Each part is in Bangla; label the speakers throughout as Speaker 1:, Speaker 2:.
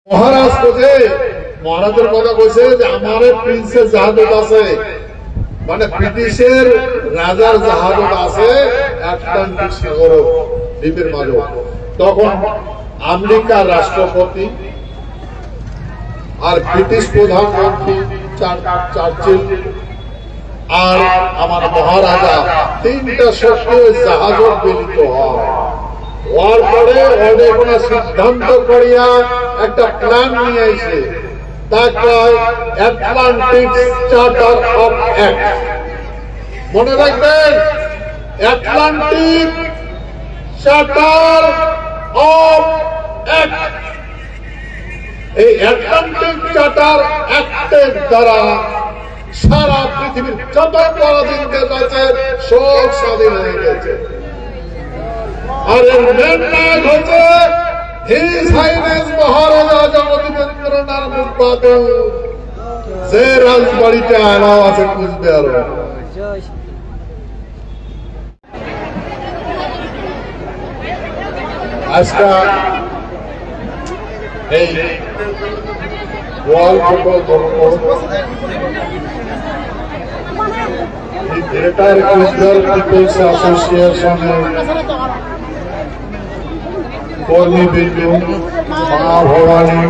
Speaker 1: মহারাজ কোথে মহারাজের কথা কইছে যে আমার প্রিন্সের জাহাজত আছে, মানে ব্রিটিশের রাজার জাহাজত আছে আটলান্টিক সাগর দ্বীপের মাঝে। তখন আমেরিকার রাষ্ট্রপতি আর ব্রিটিশ প্রধানমন্ত্রী চার্চিল আর আমার মহারাজা তিনটা শক্তি ওই জাহাজত মিলিত হয়। হওয়ার পরে ওদের কোন সিদ্ধান্ত করিয়া একটা প্ল্যান নিয়ে এসে তাকে অ্যাটলান্টিক চার্টার অফ অ্যাক্ট, মনে রাখবেন অ্যাটলান্টিক চার্টার অফ অ্যাক্ট। এই অ্যাটলান্টিক চার্টার অ্যাক্টের দ্বারা সারা পৃথিবীর যত পরাধীনদের কাছে সব স্বাধীন হয়ে গেছে। আর এর মেন নায়ক হচ্ছে হিজ হাইনেস মহারাজা জগদীবেন্দ্রনাথ মুখপাত্র, যে রাজবাড়িতে আনা আছে কুচবিহার। আজকে এই world football greater Coochbehar people's অ্যাসোসিয়েশনের কর্মী বিন্দু মা ভবানী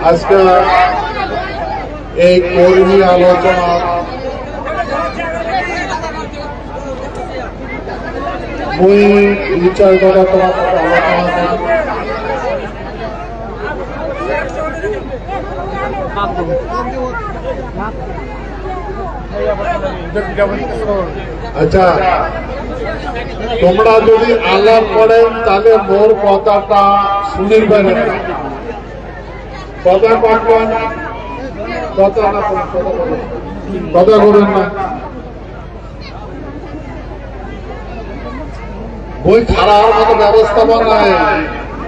Speaker 1: আজকে এই কর্মী আলোচনা মুই বিচার করা তোমার সাথে আলোচনা আচ্ছা, তোমরা যদি আলাপ করেন তাহলে মোর কথাটা শুনিবেন, কথা করবেন, কথা না কথা করবেন না। বই খারাপ মতো ব্যবস্থাপনায়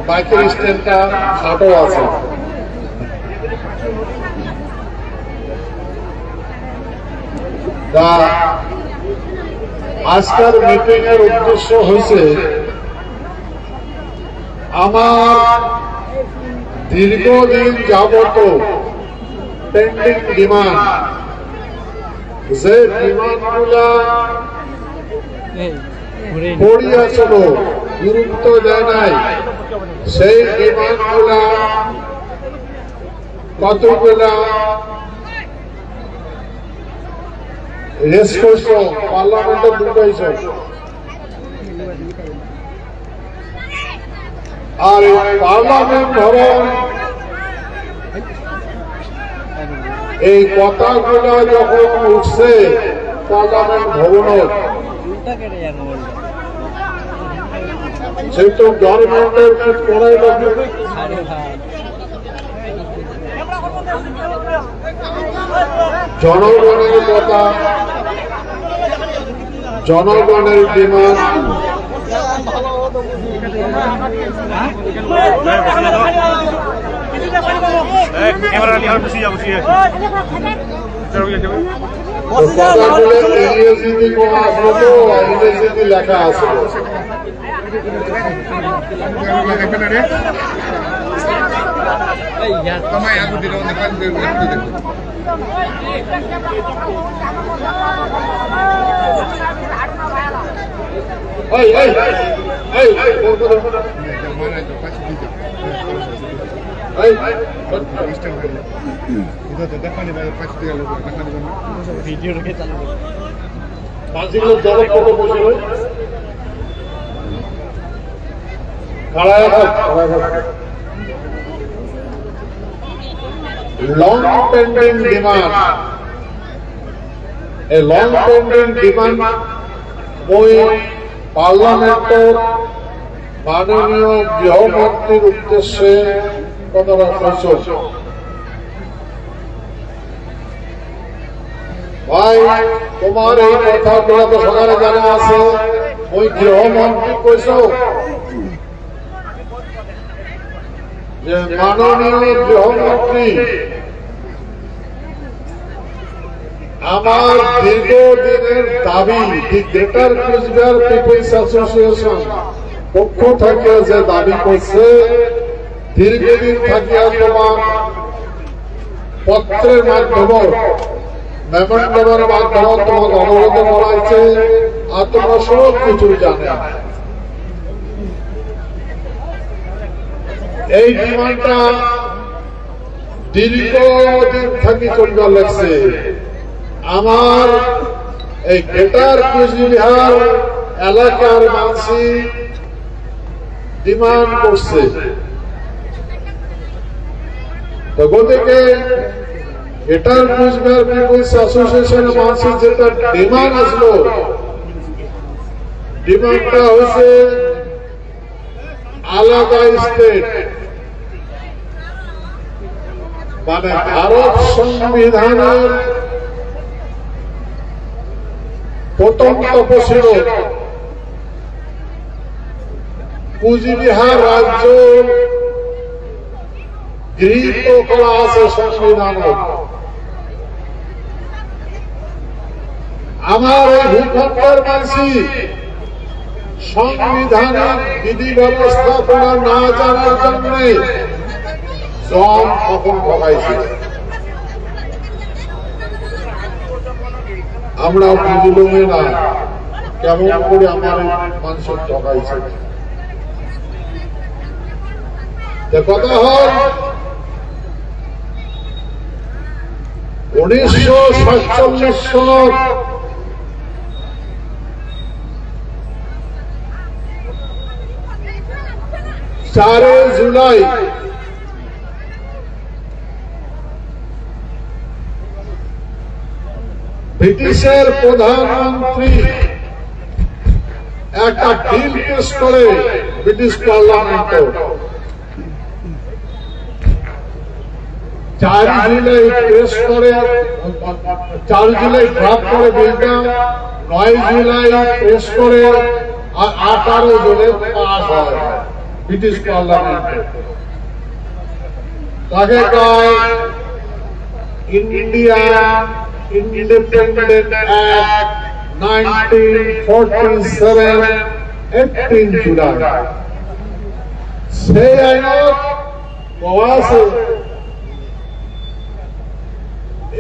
Speaker 1: বাইকের স্ট্যান্ডটা খাটো আছে। আজকের মিটিং এর উদ্দেশ্য হয়েছে আমার দীর্ঘদিন যাবত পেন্ডিং ডিমান্ড, যে ডিমান্ডগুলা পড়িয়াছিল গুরুত্ব দেয় নাই, সেই ডিমান্ডগুলা কতগুলা রেস করছ, পার্লামেন্টে ঢুকাইছ। আর পার্লামেন্ট ভবন এই কথাগুলো যখন উঠছে পার্লামেন্ট ভবনের, সেই তো গভর্নমেন্টের করাই লাগবে। জনগণের কথা, জনগণের ডিমান্ড, ইংরেজিতে কোন আসলো তো ইংরেজিতে লেখা আছে। long pending demand, a long pending demand ওই পার্লামেন্টের মাননীয় গৃহমন্ত্রীর উদ্দেশ্যে কথাটা বলছ। ভাই তোমার এই কথাগুলো তো সকালে জানা আছে, ওই গৃহমন্ত্রী কইছ যে মাননীয় গৃহমন্ত্রী আমার দীর্ঘদিনের দাবি the greater Coochbehar people's association পক্ষ থেকে যে দাবি করছে, দীর্ঘদিন থাকিয়া তোমার পত্রের মাধ্যমে মেমোরেন্ডামের মাধ্যমে তোমাকে অবগত করা হয়েছে, আর তোমরা সব কিছু জানে। এই ডিমান্ডটা দীর্ঘদিন থাকি চলবার লাগছে। আমার এই গ্রেটার কুচবিহার এলাকার মানুষই ডিমান্ড করছে। তো গতিকে গ্রেটার কুচবিহার পিপলস অ্যাসোসিয়েশনের মানুষের যেটা ডিমান্ড আসলো, ডিমান্ডটা হয়েছে আলাদা স্টেট, মানে ভারত সংবিধানের প্রথম তপশিল কুচবিহার রাজ্য গৃহীত করা আছে সংবিধান। আমার এই ভূখণ্ডের মানুষই সংবিধানের বিধি ব্যবস্থাপনা না জানার জন্য জন কখন ঠকাইছে, আমরা বুঝলুমে না কেমন করে আমার মানুষের ঠকাইছে। কথা হল 1947 সনের 4 জুলাই ব্রিটিশের প্রধানমন্ত্রী একটা বিল পেশ করে ব্রিটিশ পার্লামেন্টে। 4 জুলাই পেশ করে, 4 জুলাই ড্রাফট করে বিলটা, 9 জুলাই পেশ করে, আর 18 জুলাই পাস হয় ব্রিটিশ পার্লামেন্টে। তাকে কয় ইন্ডিয়া ইন্ডিপেন্ডেন্ট অ্যাক্ট 1947, 18 জুলাই। সেই আইনত আছে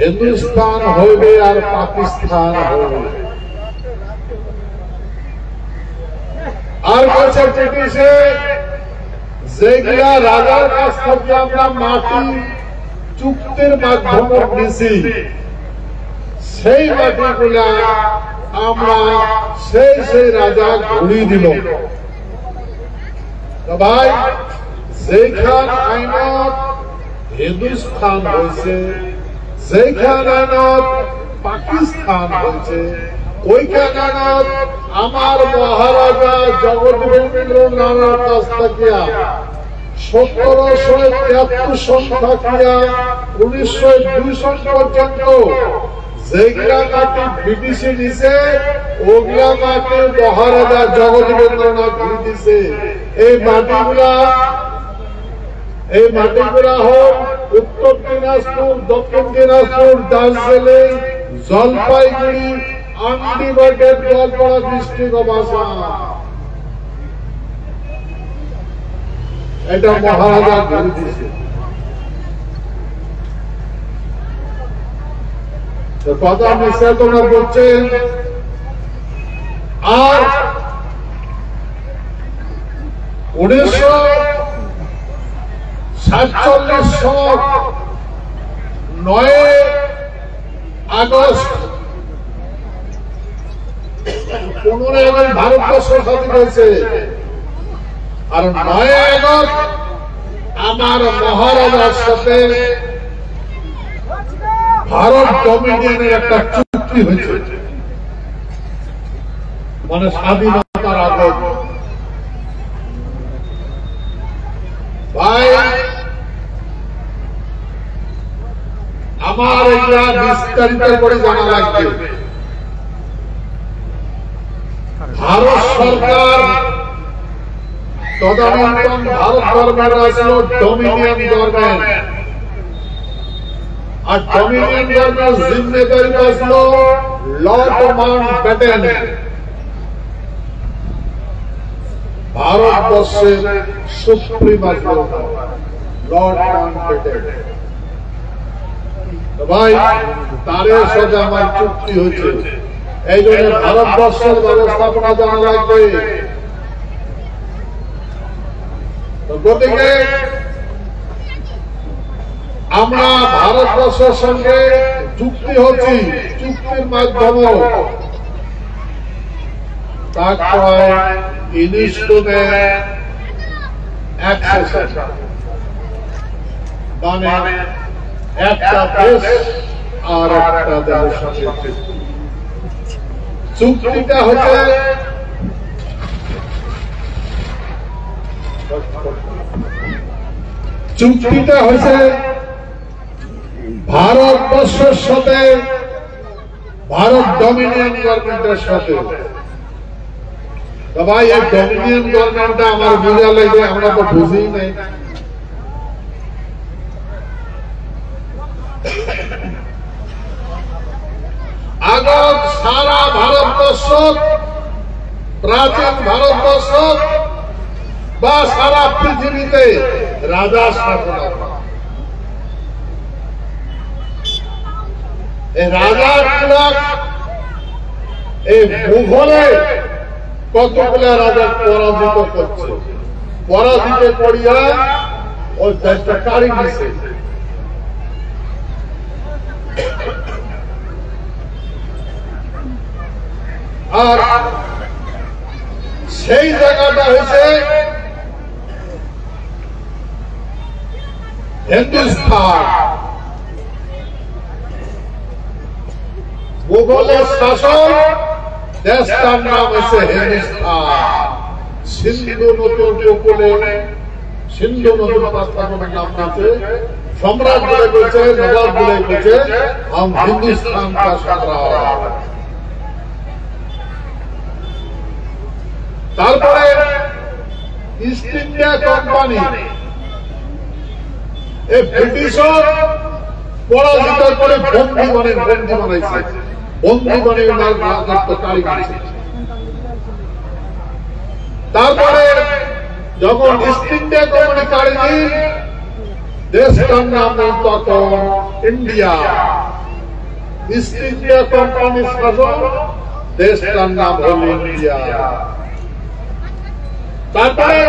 Speaker 1: হিন্দুস্তান হইবে আর পাকিস্তান হইবে। আর বলছে ব্রিটিশে যেগুলা রাজার কাছ থেকে আমরা মাটি চুক্তির মাধ্যমে নিছি, সেই মাটিগুলা আমরা সেই রাজা ঘুরিয়ে দিল। ভাই, যেখান আইনত হিন্দুস্তান হয়েছে, যেখান আইনত পাকিস্তান হয়েছে, ওইখান আইনত আমার মহারাজা জগৎবেন্দ্র নারায়ণ কাছ থেকে 1773 সন থাকিয়া 1902 সন পর্যন্ত যেগুলা মাটি ব্রিটিশে নিছে, ওগুলা মাটি মহারাজা জগৎবেন্দ্রনাথ ঘুরে দিছে। এই মাটিগুলা হোক উত্তর দিনাজপুর, দক্ষিণ দিনাজপুর, দার্জিলিং, জলপাইগুড়ি, আন্ডিবাটের গোয়ালপাড়া ডিস্ট্রিক্ট অফ আসাম, এটা মহারাজা ঘুরে দিছে। কথা মিশে তোমরা বলছেন। আর 1947 সন 9 আগস্ট 15 আগস্ট ভারতবর্ষ স্বাধীন হয়েছে, আর 9 আগস্ট আমার মহারাজার সাথে ভারত ডমিনিয়নের একটা চুক্তি হয়েছে, মানে স্বাধীনতার আগে। ভাই, আমার এটা বিস্তারিত করে জানা লাগবে। ভারত সরকার তদানীন্তন ভারত গভর্নমেন্ট আসলো ডমিনিয়ন গভর্নমেন্ট। আর ডমিনিয়ন গভর্নর জিম্মেদারি আসলো লর্ড মাউন্টব্যাটেন। ভারতবর্ষের সুপ্রিম লর্ড মাউন্টব্যাটেন। ভাই তার সাথে আমার চুক্তি হয়েছে, এই জন্য ভারতবর্ষের ব্যবস্থাপনা জানা লাগবে। গতিকে আমরা ভারতবর্ষের সঙ্গে চুক্তি হচ্ছি, চুক্তির মাধ্যমে তারপরে ইনিস্টোনে মানে একটা দেশ আর একটা দেশের সঙ্গে চুক্তিটা হচ্ছে ভারতবর্ষের সাথে ভারত ডমিনিয়ন গভর্নমেন্টের সাথে। তো ভাই এই ডমিনিয়ন গভর্নমেন্টটা আমার বোঝা লাগে, আমরা তো বুঝি নাই। আগত সারা ভারতবর্ষ, প্রাচীন ভারতবর্ষ বা সারা পৃথিবীতে রাজা শাসন, এই রাজাগুলা এই মুঘলে কতগুলা রাজা পরাজিত করছে, পরাজিত করিয়া ওই দেশটা কাড়ি নিছে। আর সেই জায়গাটা হয়েছে হিন্দুস্তান। মুঘলের শাসন, দেশটার নাম হয়েছে হিন্দুস্তান। সিন্ধু নদীর উপকূলে, সিন্ধু নদীর প্রস্তাবনার নাম হয়েছে সম্রাট বলে বলছে, নবাব বলে বলছে हम हिंदुस्तान का सम्राट। তারপরে ইস্ট ইন্ডিয়া কোম্পানি এই ব্রিটিশর পরাজিত করে বন্দী বানাইছে, বন্দী বানিয়ে রাজত্ব কারি করছে। তারপরে যখন ইস্ট ইন্ডিয়া কোম্পানি কারি দিন, দেশটার নাম তখন ইন্ডিয়া। ইস্ট ইন্ডিয়া কোম্পানির শাসন, দেশটার নাম হল ইন্ডিয়া। তারপরে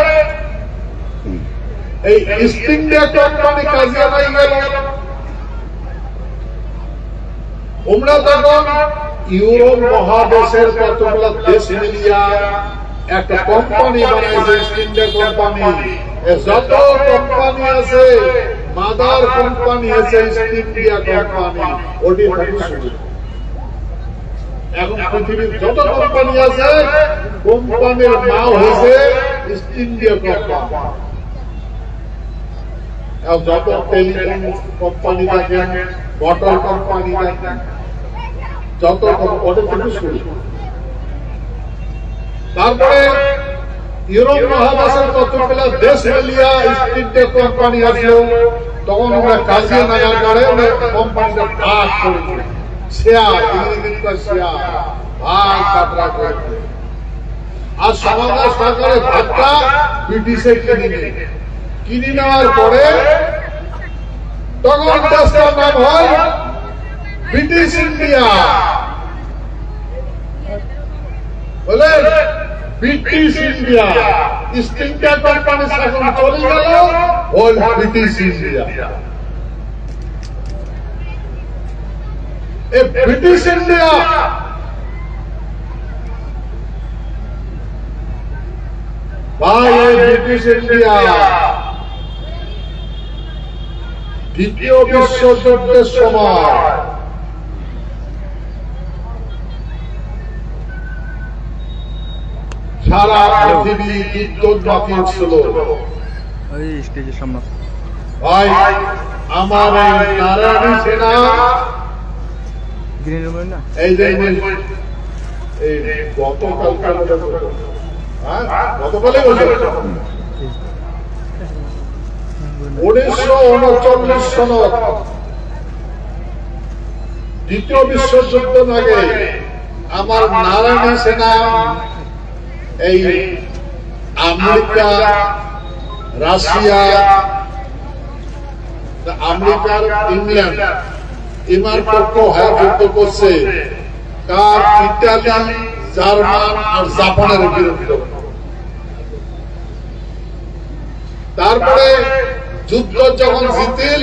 Speaker 1: এই ইস্ট ইন্ডিয়া কোম্পানি কাজিয়ানায় গেল, আমরা তখন ইউরোপ মহাদেশের কতগুলো দেশ মিলিয়া একটা কোম্পানি বানাইছে, ইস্ট ইন্ডিয়া কোম্পানি। যত কোম্পানি আছে, মাদার কোম্পানি আছে ইস্ট ইন্ডিয়া কোম্পানি, ওটি শুরু। এখন পৃথিবীর যত কোম্পানি আছে, কোম্পানির নাম হয়েছে ইস্ট ইন্ডিয়া কোম্পানি। যত টেলিফোন কোম্পানি দেখেন, মোটর কোম্পানি দেখেন, যত ওদের থেকে শুরু। তারপরে ইউরোপ মহাদেশের কতগুলো দেশ মিলিয়া ইস্ট ইন্ডিয়া কোম্পানি আসলো, তখন ওরা কাজিয়া নাগার করে কোম্পানিটা ভাগ করে দিল, শেয়ার শেয়ার ভাগ কাটরা করে। আর সমাজ সরকারের ভাগটা ব্রিটিশে কিনে নেওয়ার পরে তখন দেশটার নাম হয় ব্রিটিশ ইন্ডিয়া। বলে ব্রিটিশ ইন্ডিয়া, ইস্ট ইন্ডিয়া কোম্পানির শাসন চলে গেল, ওই ব্রিটিশ ইন্ডিয়া। এই ব্রিটিশ ইন্ডিয়া ভাই, এই ব্রিটিশ ইন্ডিয়া দ্বিতীয় বিশ্বযুদ্ধের সময় সারা পৃথিবী বিদ্যুৎ মাতিয়েছিল। ভাই আমার এই নারায়ণী সেনা, এই যে গতকালে 1939 সনত দ্বিতীয় বিশ্বযুদ্ধ আগে আমার নারায়ণী সেনা এই আমেরিকা, রাশিয়া, আমেরিকার ইংল্যান্ড ইমার পক্ষ হয়ে যুদ্ধ করছে, কার ইটালি, জার্মান আর জাপানের বিরুদ্ধে। তারপরে যুদ্ধ যখন জিতিল,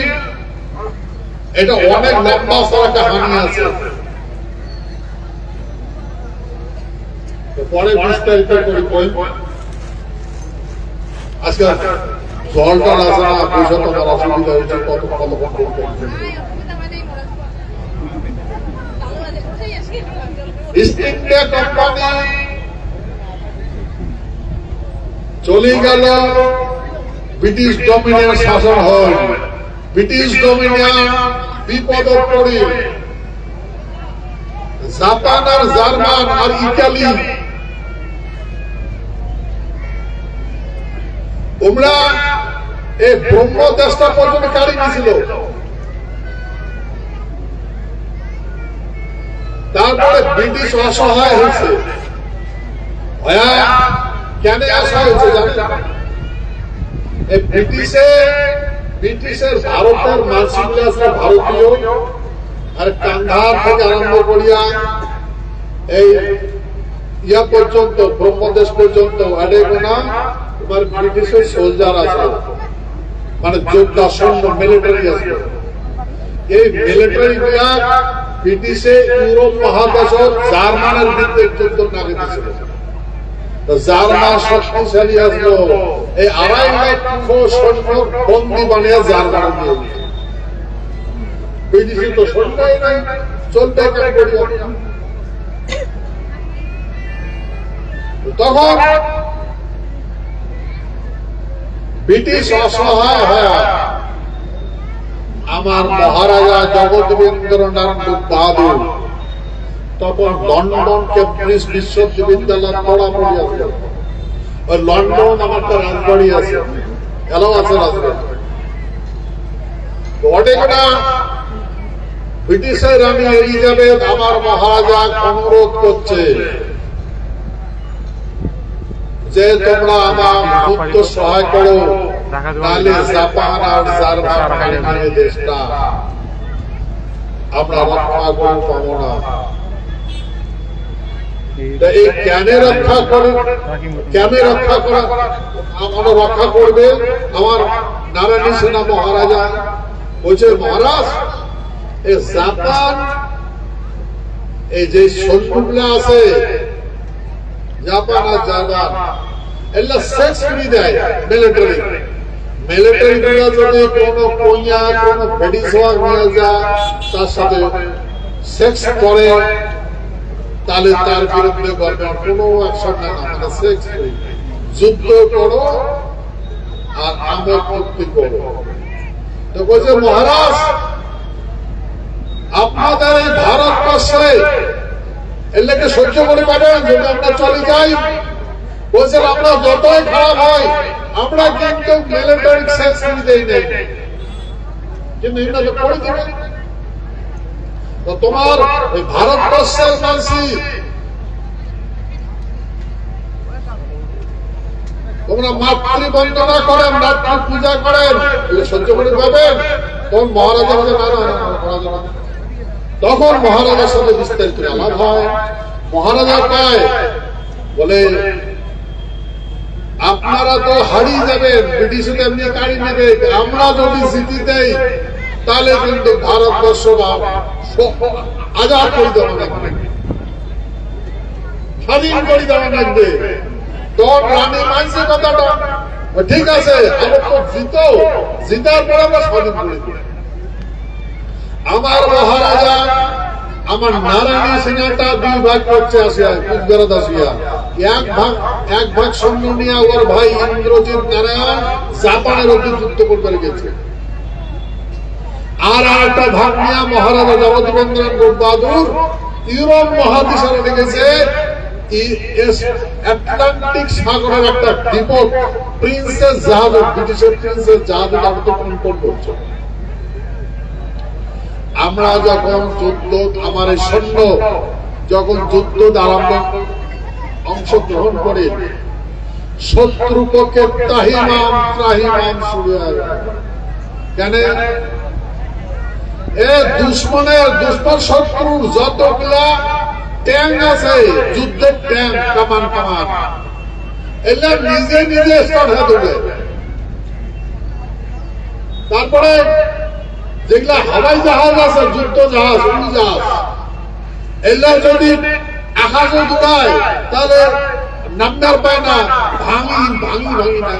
Speaker 1: এটা অনেক লম্বা সড়ক কাহিনী আছে, পরে বিস্তারিত করি। আজকে জলটা আছে না, পয়সা তোমার অসুবিধা হয়েছে, কত ফল ইস্ট ইন্ডিয়া কোম্পানি চলে গেল, ব্রিটিশ ডমিনিয়ন শাসন হয়, ব্রিটিশ ডমিনিয়ন বিপদে পড়ে জাপান আর জার্মান আর ইটালি তোমরা এই ব্রহ্ম দেশটা পর্যন্ত কাড়ি নিয়েছিল। তারপরে ব্রিটিশ অসহায় হয়েছে। কেন আসা হয়েছে জানেন? এই ব্রিটিশের ভারতের মানসিকতা আছে ভারতীয়, আর কান্ধার থেকে আরম্ভ করিয়া এই ইয়া পর্যন্ত ব্রহ্মদেশ পর্যন্ত তোমার ব্রিটিশের সোলজার আছে, মানে যোদ্ধা সৈন্য মিলিটারি আছে। এই মিলিটারি গুলা ব্রিটিশে ইউরোপ মহাদেশ জার্মানের বিরুদ্ধে যুদ্ধ নামে দিয়েছিল। জার্মান শক্তিশালী আসলো, এই 2.5 লক্ষ সৈন্য বন্দী বানিয়ে জার্মান দিয়ে ব্রিটিশে তো সৈন্যই নাই, চলতে তখন ব্রিটিশ অসহায় হয় আমার মহারাজা জগৎবীন্দ্রনাথ বাহাদুর তখন লন্ডন কেমব্রিজ বিশ্ববিদ্যালয় পড়া পড়িয়াছে। ওই লন্ডন আমার তো রাজবাড়ি আছে, এলাও আছে রাজবাড়ি। ব্রিটিশের রানী এলিজাবেথ আমার মহারাজা অনুরোধ করছে যে তোমরা আমার যুদ্ধ সহায় করো, তাহলে জাপান আর জার্মান দেশটা আমরা রক্ষা করতে পাবো না। এই জ্ঞানে রক্ষা করে, জ্ঞানে রক্ষা করা আমরা রক্ষা করবে আমার নারায়ণী সেনা মহারাজা বলছে, মহারাজ এই জাপান এই যে সৈন্যগুলো আছে, জাপান আর জার্মান এগুলা সেক্স ফ্রি দেয় মিলিটারি। মিলিটারি গুলা যদি কোনো কইয়া কোনো ভেডিসোয়া নিয়ে যায়, তার সাথে সেক্স করে, তাহলে তার বিরুদ্ধে গভর্নমেন্ট কোনো অ্যাকশন নেয় না, মানে সেক্স ফ্রি। যুদ্ধ করো আর আমোদ মুক্তি করো। তো বলছে মহারাজ আপনাদের এই ভারতবর্ষে এলাকে সহ্য করে পাবেন যদি আমরা চলে যাই? বলছেন আমরা যতই খারাপ হয় আমরা কিন্তু মিলিটারি সেক্স দেই নাই, কিন্তু এটা তো করে দেবে। তো তোমার এই ভারতবর্ষের মানসি তোমরা মাতৃ বন্দনা করেন, মাতৃ পূজা করেন, সহ্য করে পাবেন? তখন মহারাজা বলে না না মহারাজা। তখন মহারাজার সাথে বিস্তারিত আলাপ হয়। মহারাজা পায় বলে আপনারা তো হারিয়ে যাবেন, ব্রিটিশ এমনি কাড়ি নেবে, আমরা যদি জিতি দেই তাহলে কিন্তু ভারতবর্ষ আজাদ করে দেওয়া লাগবে, স্বাধীন করে দেওয়া লাগবে। তখন রানী মানছে কথাটা, ঠিক আছে আমার তো জিতার পরে আমরা স্বাধীন করে দেব। আমার মহারাজা আমার নারায়ণী সেনাটা 2 ভাগ করছে আসিয়া, কুচবিহার আসিয়া, এক ভাগ সৈন্য নিয়ে ওর ভাই ইন্দ্রজিৎ নারায়ণ জাপানের অধীন যুদ্ধ করতে গেছে, আর একটা ভাগ নিয়ে মহারাজা জগৎবীন্দ্রনাথ বাহাদুর ইউরোপ মহাদেশে লেগেছে। আটলান্টিক সাগরের একটা দ্বীপ প্রিন্সেস জাহাজ, ব্রিটিশের প্রিন্সেস জাহাজ করছে। আমরা যখন যুদ্ধ আমার এই সৈন্য যখন যুদ্ধ আরম্ভ অংশগ্রহণ করে শত্রু পক্ষে ত্রাহিমাম ত্রাহিমাম শুরু হয় কেন এ দুশ্মন শত্রুর যতগুলা ট্যাঙ্ক আছে যুদ্ধের ট্যাঙ্ক কামান এগুলা নিজে নিজে স্টার্ট হয়ে দেবে তারপরে যেগুলা হাওয়াই জাহাজ আছে যুদ্ধ জাহাজ উড়োজাহাজ এগুলা যদি আকাশে দৌড়ায় তাহলে নাম্বার পায় না ভাঙি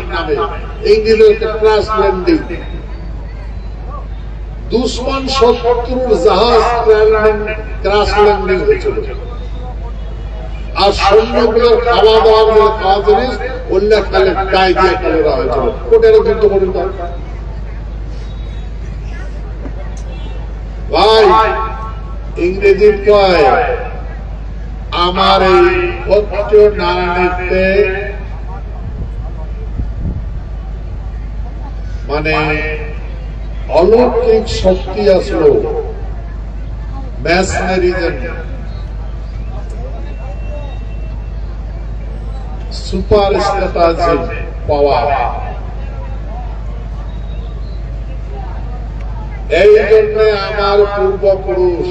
Speaker 1: নামে ইংরেজিতে ক্র্যাশ ল্যান্ডিং দুশ্মন শত্রুর জাহাজ ক্র্যাশ ল্যান্ডিং হয়েছিল আর সৈন্যগুলোর খাওয়া দাওয়ার খাওয়া জিনিস উল্লেখ কালে গায়ে দিয়ে করা হয়েছিল কোটের যুদ্ধ করুন ভাই ইংরেজি কয় আমার এই ভক্ত নারায়ণীতে মানে অলৌকিক শক্তি আসলো ম্যাসনারিজম সুপার স্ট্র্যাটেজি পাওয়ার এই জন্য আমার পূর্বপুরুষ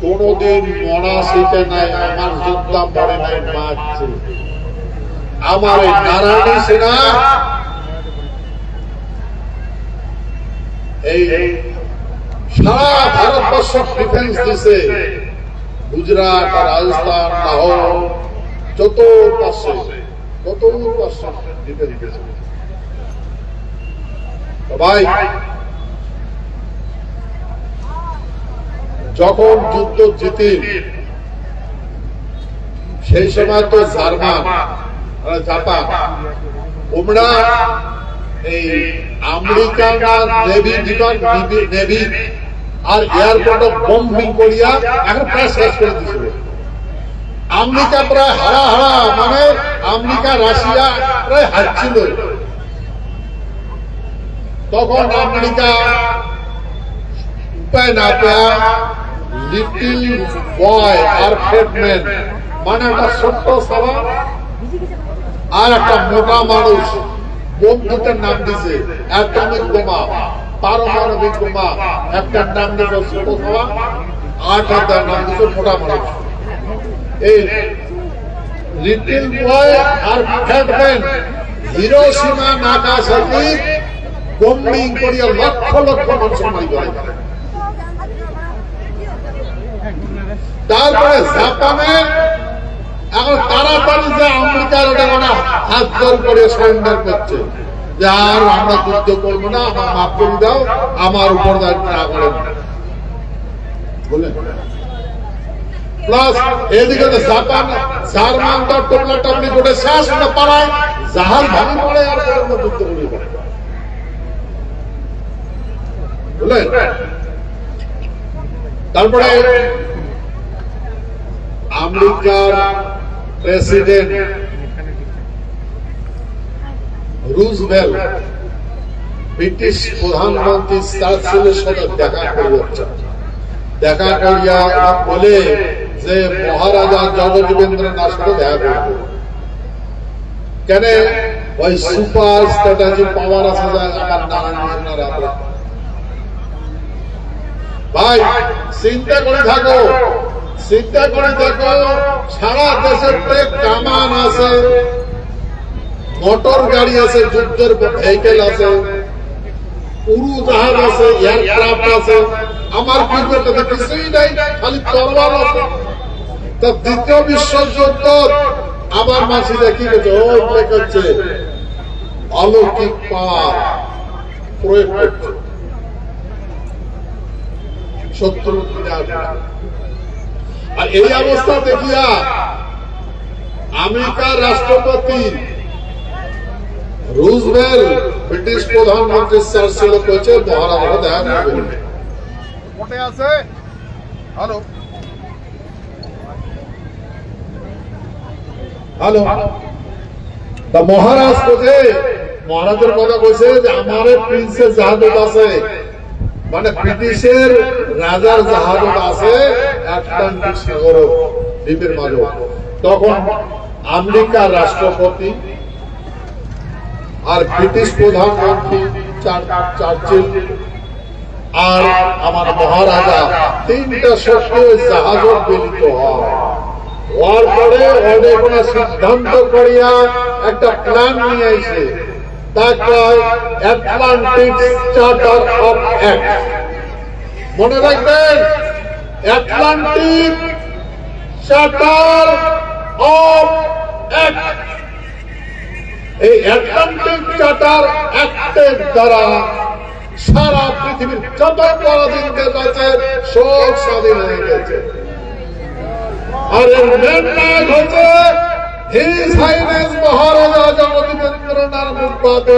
Speaker 1: কোনদিন মরা শিখে নাই আমার যোদ্ধা পড়ে নাই মারছে আমার এই নারায়ণী সেনা এই সারা ভারতবর্ষ ডিফেন্স দিছে গুজরাট রাজস্থান লাহোর যত পাশে ডিফেন্স দিছে ভাই যখন যুদ্ধ জিতি সেই সময় তো জার্মান জাপান ওমরা এই আমেরিকা নেভি আর এয়ারপোর্টে বম্বিং করিয়া এখন প্রায় শেষ করে দিয়েছিল আমেরিকা প্রায় হারা মানে আমেরিকা রাশিয়া প্রায় হারছিল তখন আমেরিকা উপায় না পেয়া লিটল বয় আর ফ্রেডম্যান মানে একটা ছোট্ট সভা আর একটা মোটা মানুষ বন্ধুটার নাম দিছে অ্যাটমিক বোমা পারমাণবিক বোমা একটার নাম দিছে ছোট সভা আর একটার নাম দিছে মোটা মানুষ এই লিটল বয় আর ফ্রেডম্যান হিরোশিমা নাগাসাকি বম্বিং করিয়া লক্ষ লক্ষ মানুষ মারি করে তারপরে জাপানে এখন তাড়াতাড়ি যে আমেরিকার হাত জোর করে সারেন্ডার করছে যে আর আমরা যুদ্ধ করবো না আমার মাফ করে দাও আমার উপর দায়িত্ব না করে বলে প্লাস এদিকে জাপান জার্মান তো টোপলা টাপলি করে শেষ না পারায় জাহাজ ভাঙি পড়ে আর যুদ্ধ করিয়ে পড়ে বুঝলেন তারপরে আমেরিকার প্রেসিডেন্ট রুজভেল্ট ব্রিটিশ প্রধানমন্ত্রী চার্চিলের সাথে দেখা করিয়া বলে যে মহারাজা জগজীবেন্দ্রনাথ সাথে দেখা করবে কেন ওই সুপার স্ট্র্যাটেজি পাওয়ার আছে আমার নারায়ণ ভাই চিন্তা করে থাকো সারা দেশের কামান আছে মোটর গাড়ি আছে যুদ্ধের ভেহিকেল আছে উড়োজাহাজ আছে এয়ারক্রাফট আছে আমার পূর্বে কিছুই নাই খালি তরোয়ার আছে তা দ্বিতীয় বিশ্বযুদ্ধ আবার মাসি দেখি করছে অলৌকিক পাওয়ার প্রয়োগ করছে শত্রু আর এই অবস্থা দেখিয়া আমেরিকার রাষ্ট্রপতি রুজভেল্ট ব্রিটিশ প্রধানমন্ত্রী চার্চিল কইছে মহারাজা দেখা করবে কোটে আছে হ্যালো তা মহারাজ কোথায় মহারাজের কথা কইছে যে আমারে প্রিন্সেস জাহাজ আছে মানে ব্রিটিশের রাজার জাহাজ আছে আটলান্টিক সাগর দ্বীপের মাঝে। তখন আমেরিকার রাষ্ট্রপতি আর ব্রিটিশ প্রধানমন্ত্রী চার্চিল আর আমার মহারাজা তিনটা শক্তি ওই জাহাজ মিলিত হওয়ার পরে অনেক সিদ্ধান্ত করিয়া একটা প্ল্যান নিয়ে এসে তাকে আটলান্টিক চার্টার অফ অ্যাক্ট, মনে রাখবেন আটলান্টিক চার্টার অফ অ্যাক্ট। এই আটলান্টিক চার্টার অ্যাক্টের দ্বারা সারা পৃথিবীর যত পরাধীন দেশ আছে সব স্বাধীন হয়ে গেছে। আর এর মেন নায়ক হচ্ছে হিজ হাইনেস মহারাজা জগদীন্দ্রনাথ মুখপাত্র,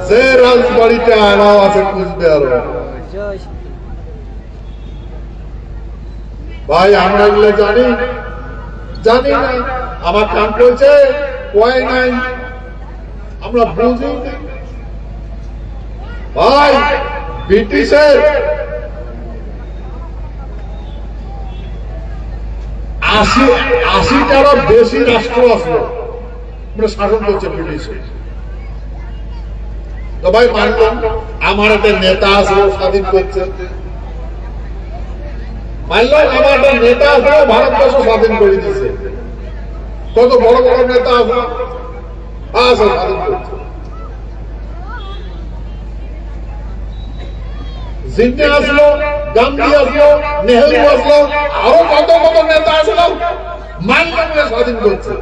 Speaker 1: যে রাজবাড়িতে আনা আছে কুচবিহার। ভাই আমরা এগুলো জানি না, আমার কান বলছে কয় নাই, আমরা বুঝি ভাই। ব্রিটিশের 80টারও বেশি রাষ্ট্র আসলো শাসন করছে ব্রিটিশ। তো ভাই মানলাম আমার একটা নেতা আসলো স্বাধীন করছে, মানলাম আমার একটা নেতা আসলো ভারতবর্ষ স্বাধীন করে দিচ্ছে। কত বড় বড় নেতা আসলো স্বাধীন করছে। জিন্না আসলো, গান্ধী আসলো, নেহেরু আসলো, আরো কত কত নেতা আসলো, মানলাম স্বাধীন করছে।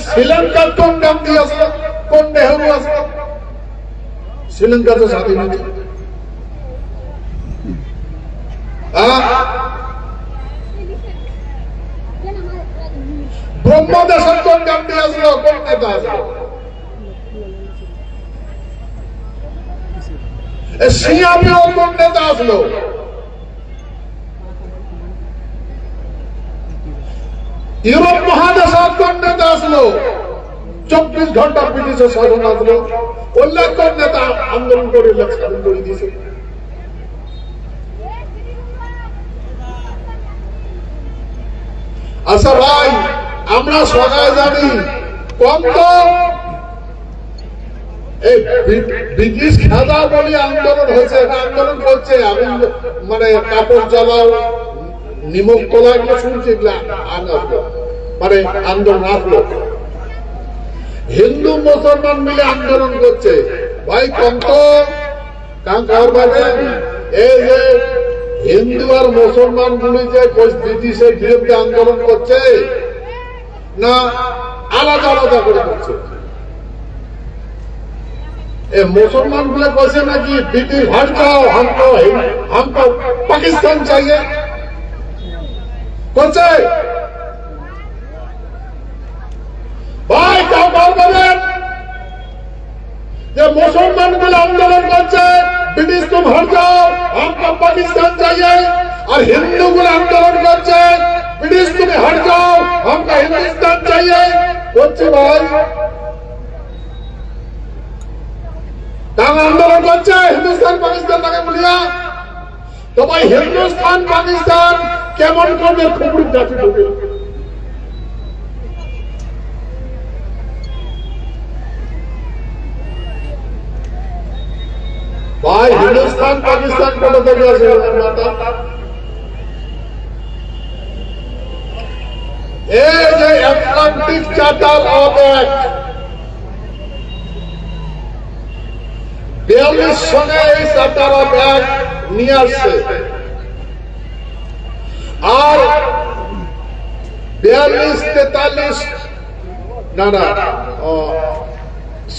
Speaker 1: শ্রীলঙ্কার কোন গান্ধী আসলো, কোন নেহেরু আসলো, শ্রীলঙ্কা তো স্বাধীন হয়েছে। ব্রহ্মদেশের কোন গান্ধী আসলো, কোন নেতা আসলো, সিঙ্গাপুরের কোন নেতা আসলো, ইউরোপ মহাদেশের কোন নেতা আসলো, 24 ঘন্টা ব্রিটিশের শাসন আসলো, ওল্লা কোন নেতা আন্দোলন করে স্বাধীন করে দিয়েছে। আচ্ছা ভাই আমরা সবাই জানি কম তো এই ব্রিটিশ খাজা বলে আন্দোলন হয়েছে, আন্দোলন করছে, আমি মানে কাপড় জ্বালাও নিমক তোলা এগুলো শুনছি, মানে আন্দোলন আসলো। হিন্দু মুসলমান মিলে আন্দোলন করছে, ভাই কম তো এই যে হিন্দু আর মুসলমান গুলি যে ব্রিটিশের বিরুদ্ধে আন্দোলন করছে না আলাদা আলাদা করে করছে। मुसलमान बोले कैसे ना कि ब्रिटिश हट जाओ, हमको पाकिस्तान चाहिए করছে ভাই। কেউ বলেন যে মুসলমান গুলো আন্দোলন করছে ব্রিটিশ तुम हट जाओ, हमको पाकिस्तान चाहिए, और हिंदू गुलो आंदोलन करছে ब्रिटिश तुम हट जाओ, हमको हिंदुस्तान चाहिए করছে ভাই। आंदोलन करছে हिंदुस्तान पाकिस्तान लगे बोलिया, तो भाई हिंदुस्तान पाकिस्तान केमन करবে খুবই জাতি ঢুকে। ভাই হিন্দুস্তান পাকিস্তান কোথা থেকে আসে? এই যে আটলান্টিক চার্টার অফ অ্যাক্ট 42 সনে এই চার্টার অফ অ্যাক্ট নিয়ে আসছে, আর 42-43 না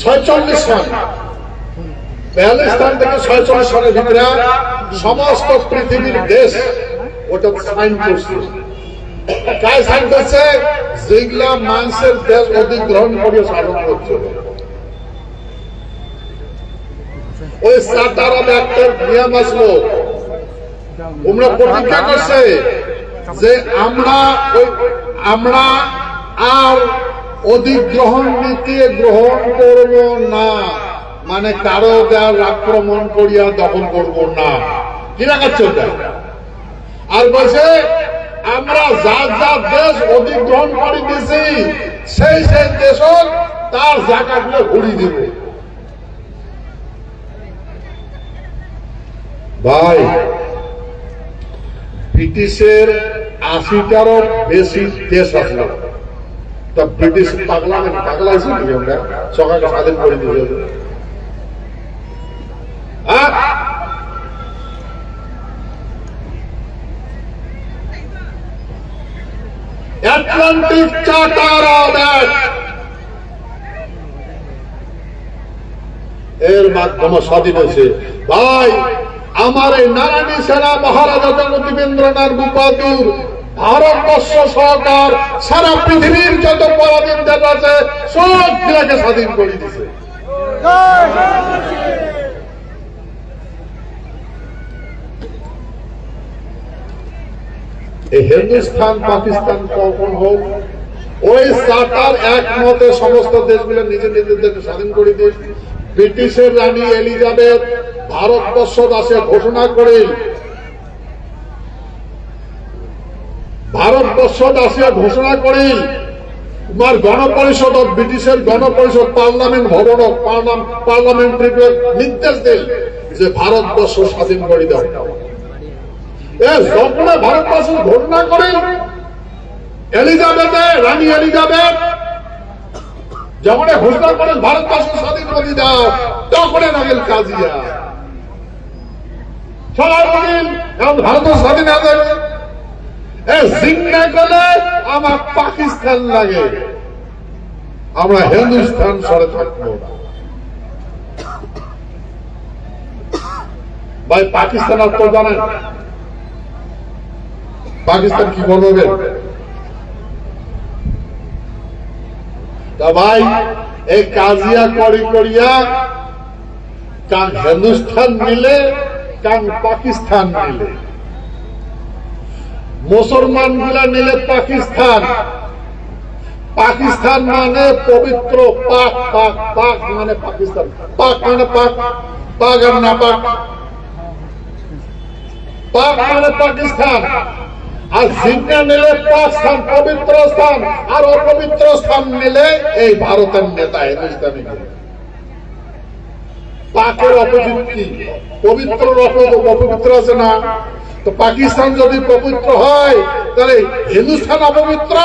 Speaker 1: 46 সন 42 সন থেকে 46 সনের ভিতরে সমস্ত পৃথিবীর দেশ ওটা সাইন করছে। কাজ সাইন করছে যেগুলা মানুষের দেশ অধিগ্রহণ করে শাসন করছে। ওই চার্টার অফ অ্যাক্টের নিয়ম আসলো, তোমরা প্রতিজ্ঞা করছে যে আমরা আর অধিগ্রহণ নীতি গ্রহণ করব না, মানে কারো দেওয়ার আক্রমণ করিয়া দখল করব না, কি রাখাচ্ছে আর বলছে আমরা যার যার দেশ অধিগ্রহণ করে দিয়েছি সেই সেই দেশ তার জায়গাগুলো ঘুরিয়ে দেব। ভাই ব্রিটিশের 80টারও বেশি দেশ আসলো, তা ব্রিটিশ পাগলা হয়েছে নাকি আমরা সকালকে স্বাধীন করে দিয়েছে? আটলান্টিক চার্টার এর মাধ্যমে স্বাধীন হয়েছে। ভাই আমার এই নারায়ণী সেনা মহারাজা জগদীবেন্দ্রনাথ গোপালপুর ভারতবর্ষ সরকার সারা পৃথিবীর যত পরাধীন দেশ আছে সবগুলোকে স্বাধীন করে দিয়েছে। এই হিন্দুস্তান পাকিস্তান কখন হোক ওই চার্টার একমতে সমস্ত দেশগুলো নিজের নিজেদেরকে স্বাধীন করে দিয়ে ব্রিটিশের রানী এলিজাবেথ ভারতবর্ষ দাসে ঘোষণা করে তোমার গণপরিষদ ব্রিটিশের গণপরিষদ পার্লামেন্ট ভবন পার্লামেন্টারি নির্দেশ দেন যে ভারতবর্ষ স্বাধীন করে দাও। যখন ভারতবর্ষ ঘোষণা করে রানী এলিজাবেথ যখন ঘোষণা করেন ভারতবর্ষ স্বাধীন করে দাও, তখন নাগেল কাজিয়া সবাই বলেন এখন ভারত স্বাধীন হয়ে যাবে। জিঙ্গা গেলে আমার পাকিস্তান লাগে, আমরা হিন্দুস্তান সরে থাকবো না। ভাই পাকিস্তান আর তো জানেন পাকিস্তান কি বলবেন? তা ভাই এই কাজিয়া করিয়া কান হিন্দুস্তান মিলে কান পাকিস্তান মিলে, মুসলমান গুলা নিলে পাকিস্তান, পাকিস্তান মানে পবিত্র পাক, পাক পাক মানে পাকিস্তান, পাক মানে পাক, পাক আর না পাক, পাক মানে পাকিস্তান। আর জিন্না নিলে পাকিস্তান পবিত্র স্থান, আর অপবিত্র স্থান নিলে এই ভারতের নেতা হিন্দুস্তানি। পাকের অপোজিট কি? পবিত্র অপবিত্র আছে না? তো পাকিস্তান যদি পবিত্র হয় তাহলে হিন্দুস্তান অপবিত্র?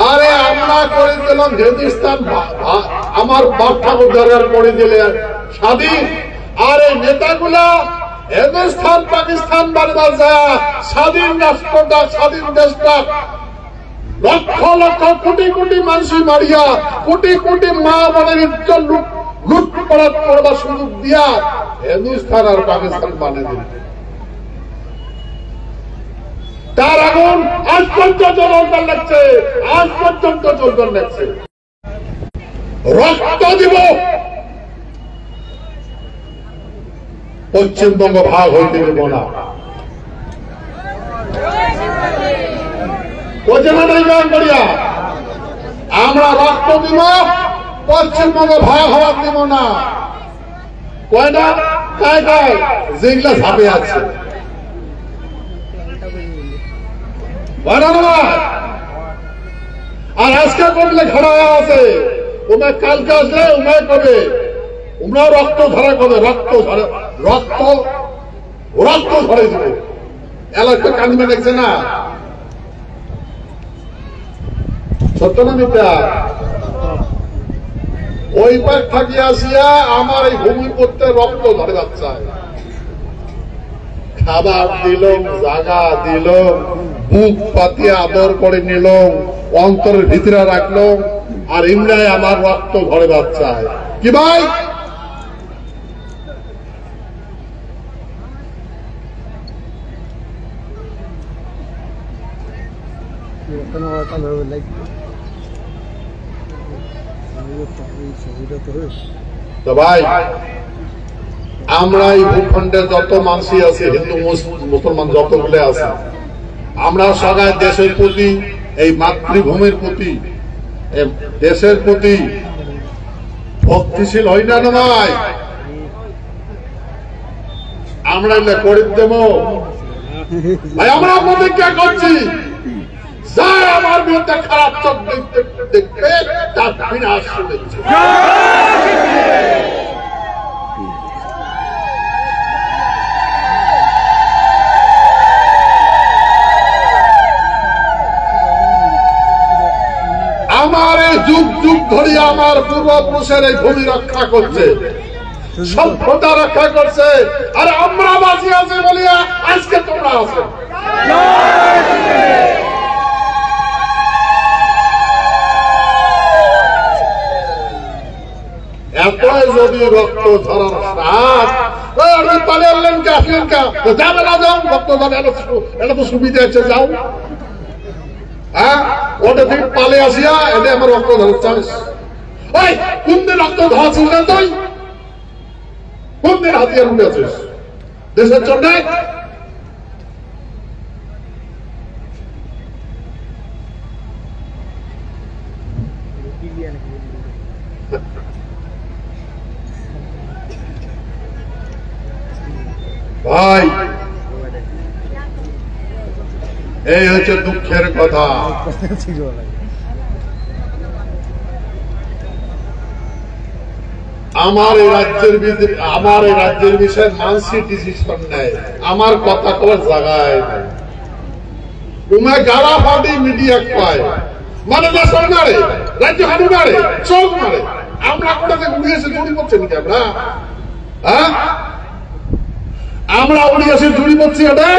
Speaker 1: আরে আমরা করে দিলাম হিন্দুস্তান, আমার বাপ ঠাকুর দরকার করে দিলে স্বাধীন। আর এই নেতাগুলা হিন্দুস্তান পাকিস্তান বারবার যায় স্বাধীন রাষ্ট্রটা স্বাধীন দেশটা লক্ষ লক্ষ কোটি কোটি মানুষ মারিয়া কোটি কোটি মা বোনের ইজ্জত লুটপাট করবার সুযোগ দিয়া হিন্দুস্তান আর পাকিস্তান বানিয়ে দিল। তার আগুন আজ পর্যন্ত জ্বলবার লাগছে, আজ পর্যন্ত জ্বলবার লাগছে। রক্ত দিব পশ্চিমবঙ্গ ভাগ হইতে দেব না। আমরা রক্ত দিব, পশ্চিমবঙ্গ ভাগ হওয়ার দিব না। কয়টা কায় কায় যেগুলা ঝাঁপে আছে আর আজকে করলে খাড়া আছে, ওনার কালকে আসলে উনায় করবে, উমরা রক্ত ধরা করবে, রক্ত ধরে রক্ত রক্ত ধরে দেবে। এলাকা কানিমে দেখছে না, সত্য না মিথ্যা? ওই পাক থাকি আসিয়া আমার এই ভূমি করতে রক্ত ধরে যাচ্ছে। খাবার দিল, জাগা দিল, বুক পাতিয়া আদর করে নিল, অন্তরের ভিতরে রাখলো, আর ইমরায় আমার রক্ত ঘরে বাচ্চায়। কি ভাই ভাই আমরা এই ভূখণ্ডে যত মানুষই আছে, হিন্দু মুসলমান যতগুলো আছে, আমরা সবাই দেশের প্রতি, এই মাতৃভূমির প্রতি, দেশের প্রতি ভক্তিশীল হই না ভাই? আমরা করে দেব ভাই, আমরা প্রতিজ্ঞা করছি, যার আমার বিরুদ্ধে খারাপ চোখ দেখবে তার বিনাশ শুনেছে। আমার এই যুগ যুগ ধরে আমার পূর্বপুরুষের এই ভূমি রক্ষা করছে, সভ্যতা রক্ষা করছে, আর আমরা বাঁচি আছি বলিয়া আজকে তোমরা আছো। এতই যদি রক্ত ঝরার সাথ পালিয়ে কে আসলেন কে যাবে না, যাও রক্ত ঝরা, এটা তো সুবিধা আছে, যাও। হ্যাঁ, ওটা থেকে পালে আসিয়া এটা আমার রক্ত ধরছিস। ওই কোন দিন রক্ত ধরাছিস না তুই? কোন দিন হাতিয়ার উঠে আছিস দেশের জন্য? ভাই, এই হচ্ছে দুঃখের কথা। আমার এই রাজ্যের বিষয়ে মানসি ডিসিশন নেয়, আমার কথা কবার জায়গায় নেই। তুমি গালা ফাটি মিডিয়া পায়, মানে দেশের নাড়ে, রাজ্য হানু নাড়ে, চোখ নাড়ে। আমরা কোথাতে উড়িয়েছে জড়ি পড়ছে নাকি? আমরা উড়িয়েছে জড়ি পড়ছি এটা?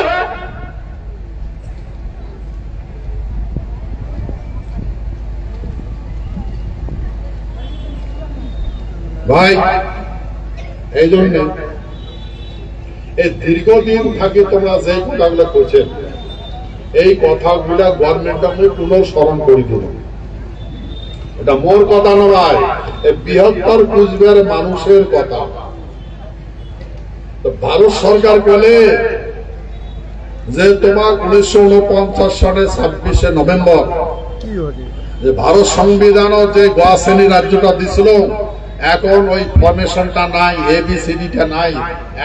Speaker 1: ভাই, এই জন্য এই দীর্ঘদিন থাকে তোমরা যে কথাগুলো করছেন, এই কথাগুলা গভর্নমেন্ট পুনঃস্মরণ করে দিল। এটা মোর কথা নয়, এই বৃহত্তর কুচবিহার মানুষের কথা। ভারত সরকার বলে যে তোমার 1949 সালে 26শে নভেম্বর যে ভারত সংবিধান যে গোয়া শ্রেণী রাজ্যটা দিছিল, এখন ওই ফরমেশনটা নাই, এবিসিডিটা নাই,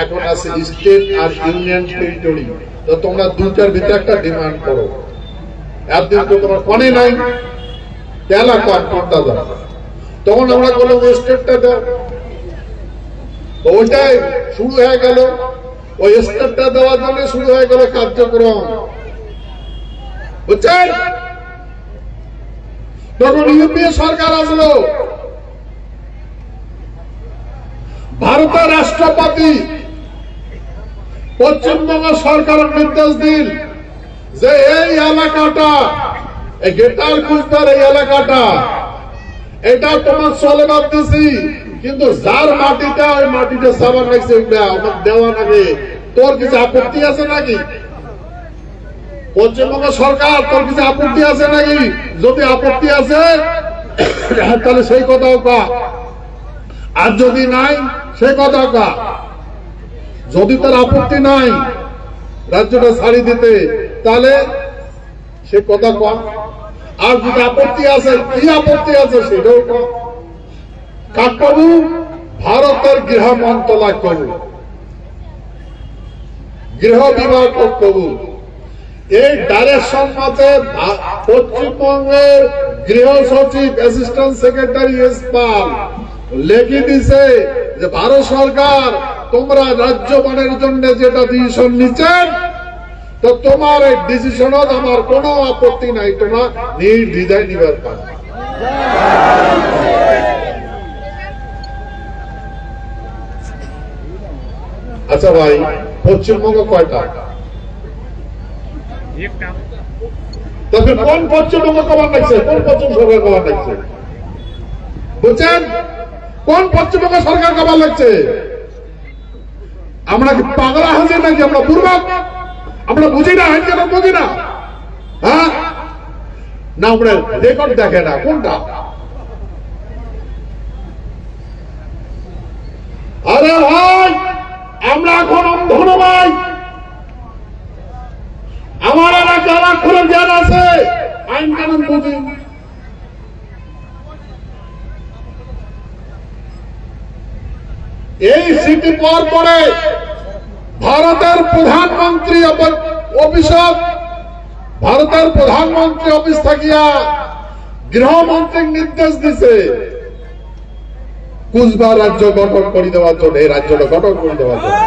Speaker 1: এখন আছে স্টেট আর ইউনিয়ন টেরিটরি। তো তোমরা দুইটার ভিতরে একটা ডিমান্ড করো। একদিন তো তোমার কনে নাই, কেলা কোনটা দাও, তখন আমরা বললাম স্টেটটা দাও। তো ওইটাই শুরু হয়ে গেল, ওই স্টেটটা দেওয়ার জন্য শুরু হয়ে গেল কার্যক্রম, বুঝছেন? তখন ইউপিএ সরকার আসলো, ভারতের রাষ্ট্রপতি পশ্চিমবঙ্গ সরকারের নির্দেশ দিন যে এই এলাকাটা, এই গেটার কুচবিহার এই এলাকাটা, এটা তোমার চলে বাদ দিছি, কিন্তু যার মাটিটা ওই মাটিটা সাবার রাখছে আমার দেওয়া নাকি, তোর কিছু আপত্তি আছে নাকি? পশ্চিমবঙ্গ সরকার তোর কিছু আপত্তি আছে নাকি? যদি আপত্তি আছে তাহলে সেই কথাও কা, আর যদি নাই সেই কথা কা। যদি তার আপত্তি নাই রাজ্যটা ছাড়ি দিতে, তাহলে সে কথা কা। আর যদি আপত্তি আছে, কি আপত্তি আছে সেটাও কা। কাক করু, ভারতের গৃহ মন্ত্রণালয় করু, গৃহ বিভাগ করু, এই ডাইরেকশন মতে পশ্চিমবঙ্গের গৃহ সচিব অ্যাসিস্ট্যান্ট সেক্রেটারি এসপাল লেখি দিছে যে ভারত সরকার তোমরা রাজ্য বানের জন্য যেটা ডিসিশন নিচ্ছেন, তো তোমার এই ডিসিশন আমার কোনো আপত্তি নাই, তোমরা নির্দ্বিধায় নিবার পারো। আচ্ছা ভাই, পশ্চিমবঙ্গ কয়টা? তবে কোন পশ্চিমবঙ্গ কবার লাগছে? কোন পশ্চিম সরকার কবার লাগছে? বুঝছেন? কোন পশ্চিমবঙ্গ সরকার কবার লাগছে? আমরা কি পাগলা হাজি নাকি? আমরা বুর্বক? আমরা বুঝি না, আইন কেন বুঝি না? হ্যাঁ না, আমরা রেকর্ড দেখে না কোনটা? আরে ভাই, আমরা এখন অন্ধ ভাই। আমার এলাকা গালাক্ষরের জ্ঞান আছে, আইন কানুন বুঝি। এই সিটি পাওয়ার পরে ভারতের প্রধানমন্ত্রী অফিস থাকিয়া গৃহমন্ত্রী নির্দেশ দিছে কুচবিহার রাজ্য গঠন করে দেওয়ার জন্য, এই রাজ্যটা গঠন করে দেওয়ার জন্য।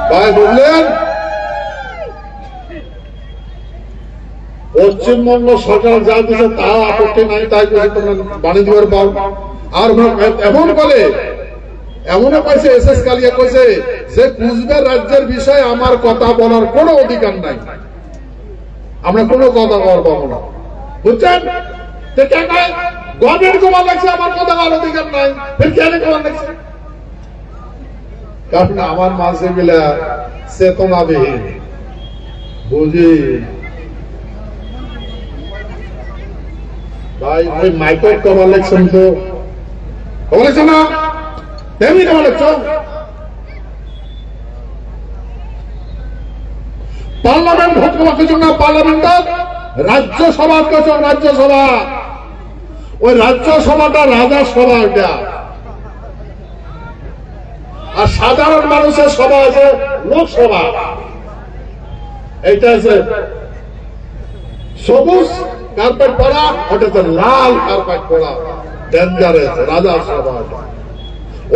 Speaker 1: ভাই বুঝলেন, পশ্চিমবঙ্গ সরকার যা দিচ্ছে তা আপত্তি নাই, তাই তোমরা বানিয়ে দিবার পাও। আর এমন বলে, এমনও কইছে এসএস কালিয়া কইছে যে কুচবিহার রাজ্যের বিষয়ে আমার কথা বলার কোনো অধিকার নাই, আমরা কোনো কথা বলার পাবো না। বুঝছেন? গভর্নমেন্ট কমার লাগছে আমার কথা বলার অধিকার নাই, কেন কমার লাগছে? কারণ আমার মাঝে মিলা চেতনাবিহীন, বুঝি ভাই। ওই মাইকের কমার লাগছেন তো, কমার লাগছে না, তেমনি কমার লাগছ। পার্লামেন্ট ভোট কমার কিছু না, পার্লামেন্ট রাজ্যসভার কিছু, রাজ্যসভা, ওই রাজ্যসভাটা রাজা সভা, এটা আর সাধারণ মানুষের সভা আছে লোকসভা। এইটা আছে সবুজ কার্পেট পড়া, ওটা হচ্ছে লাল কার্পেট পড়া, ডেঞ্জারাস রাজা সভা।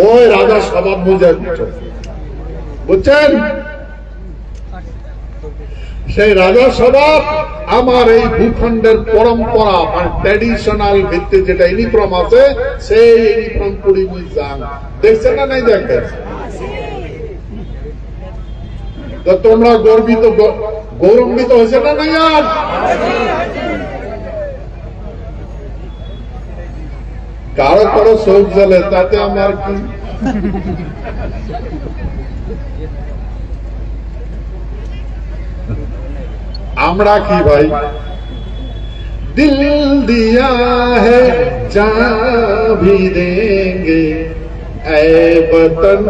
Speaker 1: ওই রাজা সভা বুঝে বুঝছেন? সেই রাজা সভা আমার এই ভূখণ্ডের পরম্পরা, মানে ট্র্যাডিশনাল ভিত্তি যেটা ইউনিফর্ম আছে, সেই ইউনিফর্ম পরি যান। দেখছেন না? নাই দেখেন? তোমরা গৌরবান্বিত হয়েছে না? নাই আর কারো কারো চোখ জ্বলে, তাতে আমার কি? আমরা কি ভাই? দিল দিয়া है जान भी देंगे ऐ वतन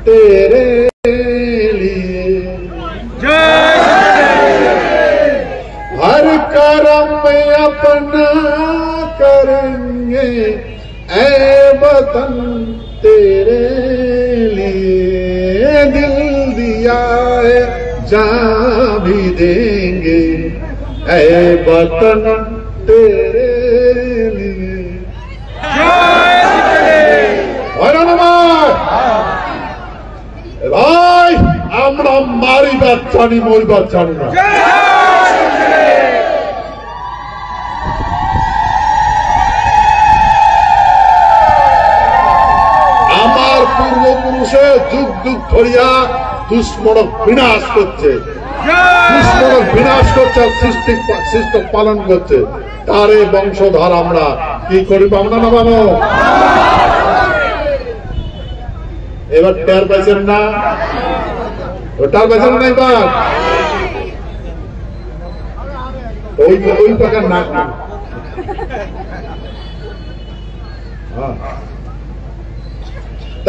Speaker 1: तेरे लिए, हर करम अपना करेंगे ऐ वतन तेरे लिए, दिल दिया है जान भी देंगे ऐ वतन तेरे लिए। ভাই আমরা মারিবার জানি, মরিবার জানি না। আমার পূর্বপুরুষে যুগ যুগ ধরিয়া দুশ্মনক বিনাশ করছে, দুশ্মনক বিনাশ করছে, সৃষ্টি পালন করছে, তারে বংশধর আমরা কি করিব? আমরা না বানো এবার টের পাইছেন না? ওটার পাইছেন না? এবার ওই টাকার না,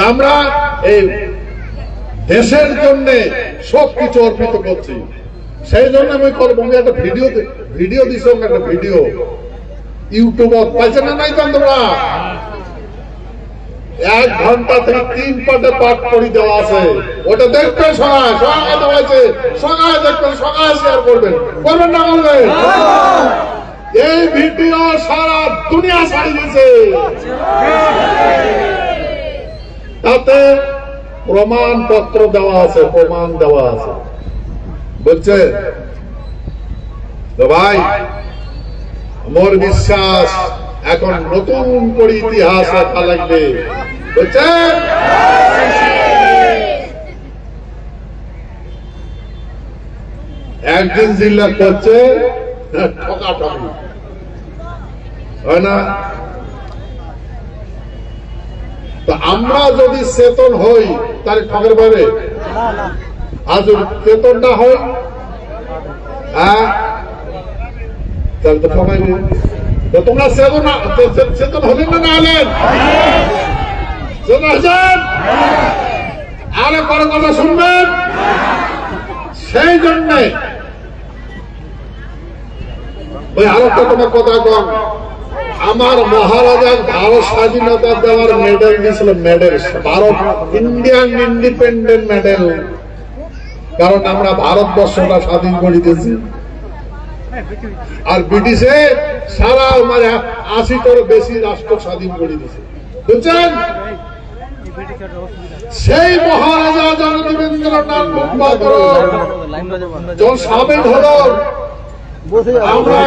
Speaker 1: আমরা এই দেশের জন্য সবকিছু অর্পিত করছি। সেই জন্য আমি একটা ভিডিও দিছ, একটা ভিডিও ইউটিউব পাইছেন না? নাই তোমরা 1 ঘন্টা থেকে 3 পার্টে পাঠ করে দেওয়া আছে, ওটা দেখবেন। সবাই দেওয়া আছে, সবাই দেখবেন, সবাই শেয়ার করবেন, করবেন না? করবেন। এই ভিডিও সারা দুনিয়া ছাড়িয়ে দিয়েছে, তাতে প্রমাণপত্র দেওয়া আছে, প্রমাণ দেওয়া আছে। বলছে তো ভাই, মোর বিশ্বাস এখন নতুন করে ইতিহাস লেখা লাগবে। বুঝছেন? একদিন জিল্লা করছে ঠকাঠকি, হয় না? তো আমরা যদি চেতন হই তাহলে ঠকের বাইরে, আর যদি চেতন না হই তাহলে তো ঠকাইবে। তো তোমরা চেতন হলেন না? না হলেন? আরে বড় কথা শুনবেন। সেই জন্যে ওই আরেকটা তোমার কথা কম, আমার মহারাজা ভারত স্বাধীনতা দেওয়ার মেডেল দিয়েছিল, medal Bharat Indian independent medal, কারণ আমরা ভারতবর্ষটা স্বাধীন করে দিয়েছি। আর ব্রিটিশে সারা মানে 80টার বেশি রাষ্ট্র স্বাধীন করে দিয়েছে, বুঝছেন? সেই মহারাজা জগদীন্দ্রনাথ বন্দ্যোপাধ্যায় যখন সাবেক হলো, আমরা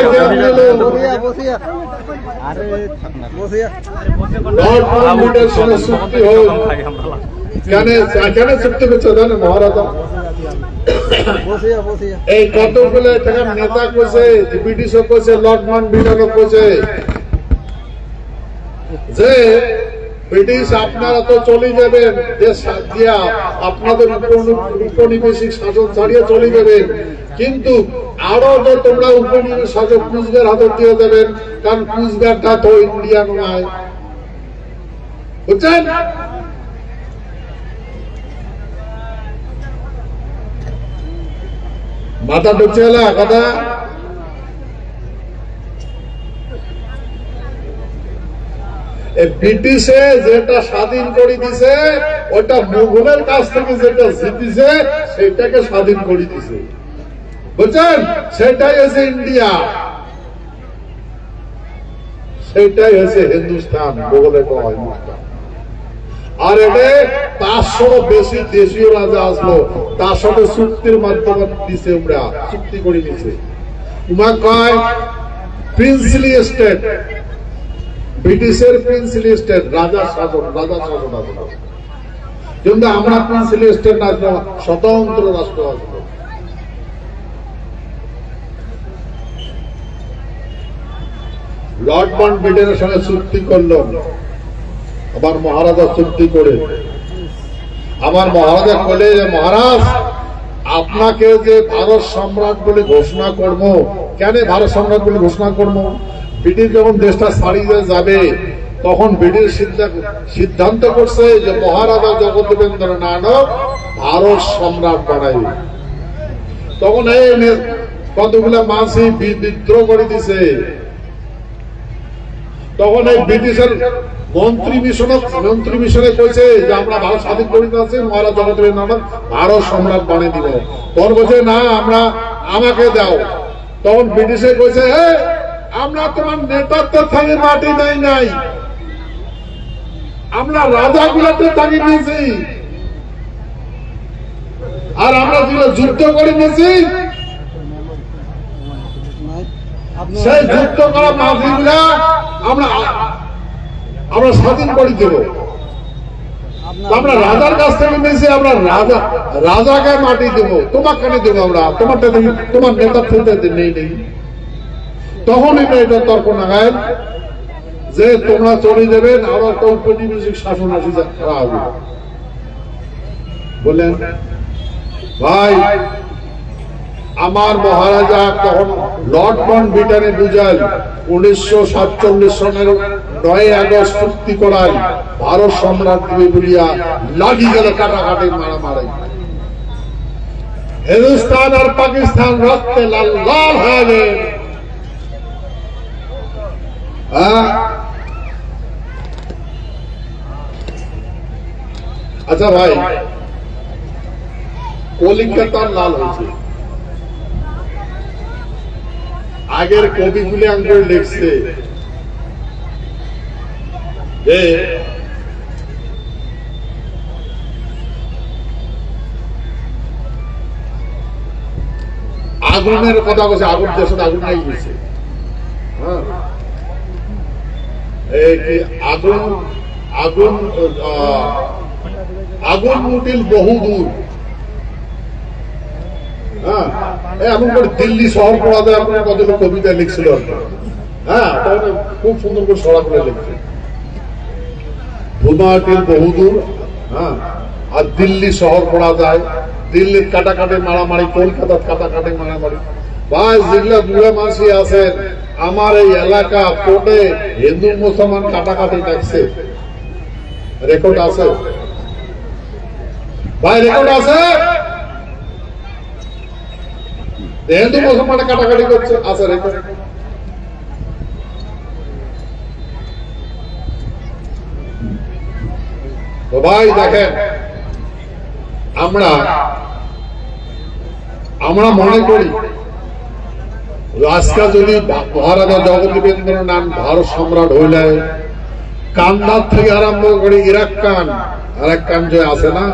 Speaker 1: চুক্তি হোক, কেন চুক্তি করছে জানে মহারাজা? এই কতগুলো নেতা করছে, ব্রিটিশও করছে, লর্ড মাউন্টব্যাটেনও করছে যে ব্রিটিশ আপনারা তো চলে যাবেন দেশ দিয়া, আপনাদের উপনিবেশিক শাসন ছাড়িয়ে চলে যাবেন, কিন্তু আরো যে তোমরা উপনিবেশ শাসক কুচবিহার হাতে দিয়ে দেবেন, কারণ কুচবিহারটা তো ইন্ডিয়ান নয়, বুঝছেন? মাথা ঢুকছে কথা। ব্রিটিশে যেটা স্বাধীন করে দিছে, ওটা মুঘলের কাছ থেকে যেটা জিতিছে সেটাকে স্বাধীন করে দিছে, বুঝছেন? সেটাই হচ্ছে ইন্ডিয়া, সেটাই হচ্ছে হিন্দুস্তান, মুঘলের হিন্দুস্তান। আর এটা 500 বেশি দেশীয় রাজা আসলো, তার সাথে চুক্তির মাধ্যমে দিছে, আমরা চুক্তি করে নিছে। তোমার কয় প্রিন্সলি স্টেট, ব্রিটিশের প্রিন্সলি স্টেট, রাজা শাসন আসলো, কিন্তু আমরা প্রিন্সলি স্টেট আসবো, স্বতন্ত্র রাষ্ট্র আসবো। লর্ড মাউন্টব্যাটেনের সঙ্গে চুক্তি করলো, আমার মহারাজা চুক্তি করে, আমার মহারাজা বলে, মহারাজ আপনাকে যে ভারত সম্রাট বলে ঘোষণা করবো। কেন ভারত সম্রাট বলে ঘোষণা করবো? ব্রিটিশ যখন দেশটা ছাড়িয়ে যাবে, তখন ব্রিটিশ সিদ্ধান্ত করছে যে মহারাজা জগদীন্দ্রনাথ ভারত সম্রাট বানাইবে। তখন এই কতগুলা মাসি বিদ্রোহ করে দিছে, তখন এই ব্রিটিশের মন্ত্রী মিশনে কইছে যে আমরা ভারত স্বাধীন করে দিয়েছি, মহারাজ জগদীন্দ্রনাথ ভারত সম্রাট বানিয়ে দিব। তখন বলছে না, আমাকে দাও। তখন ব্রিটিশে কইছে, আমরা তোমার নেতৃত্ব থেকে মাটি দেয় নাই, আমরা রাজা গুলাতে থাকি নিয়েছি, আর আমরা যেগুলো যুদ্ধ করে নিয়েছি, সেই যুদ্ধ করা মাটিগুলা আমরা স্বাধীন করে দেব। আমরা রাজার কাছ থেকে নিয়েছি, আমরা রাজাকে মাটি দেব, তোমার কেন দেবো আমরা? তোমার নেতা থেকে নেই। তখন এটা তর্ক নাগায় যে তোমরা চলে যাবেন, আরো একটা উপনিবেশিক শাসন আসি করা হবে। বললেন ভাই, আমার মহারাজা তখন লর্ড মাউন্টব্যাটেনে বুঝাল 1947 সনের 9 আগস্ট চুক্তি করাই ভারত সম্রাট দিবে বলিয়া লাগি গেল কাটাকাটি মারামারি। হিন্দুস্তান আর পাকিস্তান রক্তে লাল লাল হয়ে গেল। আচ্ছা ভাই, কলিকাতার লাল হয়েছে, আগের কবিগুলি আঙ্গুল লিখছে যে আগুনের কথা বলছে, আগুন দেশে আগুন নাই গেছে। আগুন আগুন আগুন মুটিল বহুদূর। এমন করে দিল্লি শহর পড়া যায়, আপনার কতগুলো কবিতা লিখছিল। তখন খুব সুন্দর করে সরা করে লিখছে, ধুমাটির বহুদূর। আর দিল্লি শহর পড়া যায়, দিল্লির কাটাকাটি মারামারি, কলকাতার কাটাকাটি মারামারি। ভাই যেগুলা বুড়া মাসি আছেন, আমার এই এলাকা কোটে হিন্দু মুসলমান কাটাকাটি ডাকছে। রেকর্ড আছে ভাই, রেকর্ড আছে। হিন্দু মুসলমানে কাটাকাটি করছে, আছে রেকর্ড। তো ভাই দেখেন, আমরা মনে করি আজকে যদি মহারাজা জগদীবেন্দ্রনাথ ভারত সম্রাট হইলে কান্দার থেকে আরম্ভ করে ইরাক কান আর এক কান যে আছে না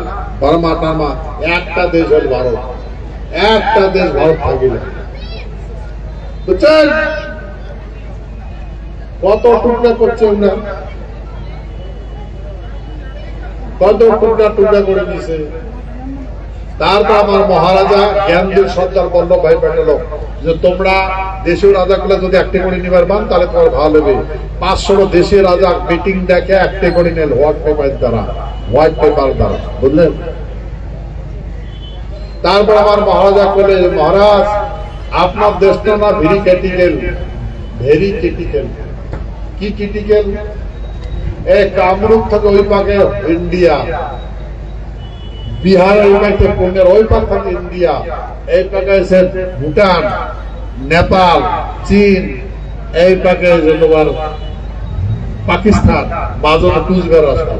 Speaker 1: বার্মা টার্মা, একটা দেশ হল ভারত, একটা দেশ ভারত থাকিলে বুঝছেন কত টুকরা করছে ওরা, কত টুকরা টুকরা করে দিছে। তারপর আমার মহারাজা জ্ঞানদেব সর্দার বল্লভভাই প্যাটেল যে তোমরা দেশীয় রাজা গুলা যদি একটা করে নিবার পান তাহলে তোমার ভালো হবে। 500 দেশীয় রাজা মিটিং ডেকে একটা করে নেন হোয়াইট পেপার দ্বারা, বুঝলেন। তারপর আমার মহারাজা বলে, মহারাজ আপনার দেশটা না ভেরি ক্রিটিক্যাল, ভেরি ক্রিটিক্যাল। কি ক্রিটিক্যাল? কামরূপ থেকে ওই পাকে ইন্ডিয়া, বিহারের ওই পাশে পূর্ণের ওই পাক থেকে ইন্ডিয়া, এই পাকে এসে ভুটান, নেপাল, চীন, এই পাকে তোমার পাকিস্তান, বাজনে কুচবিহার রাস্তা।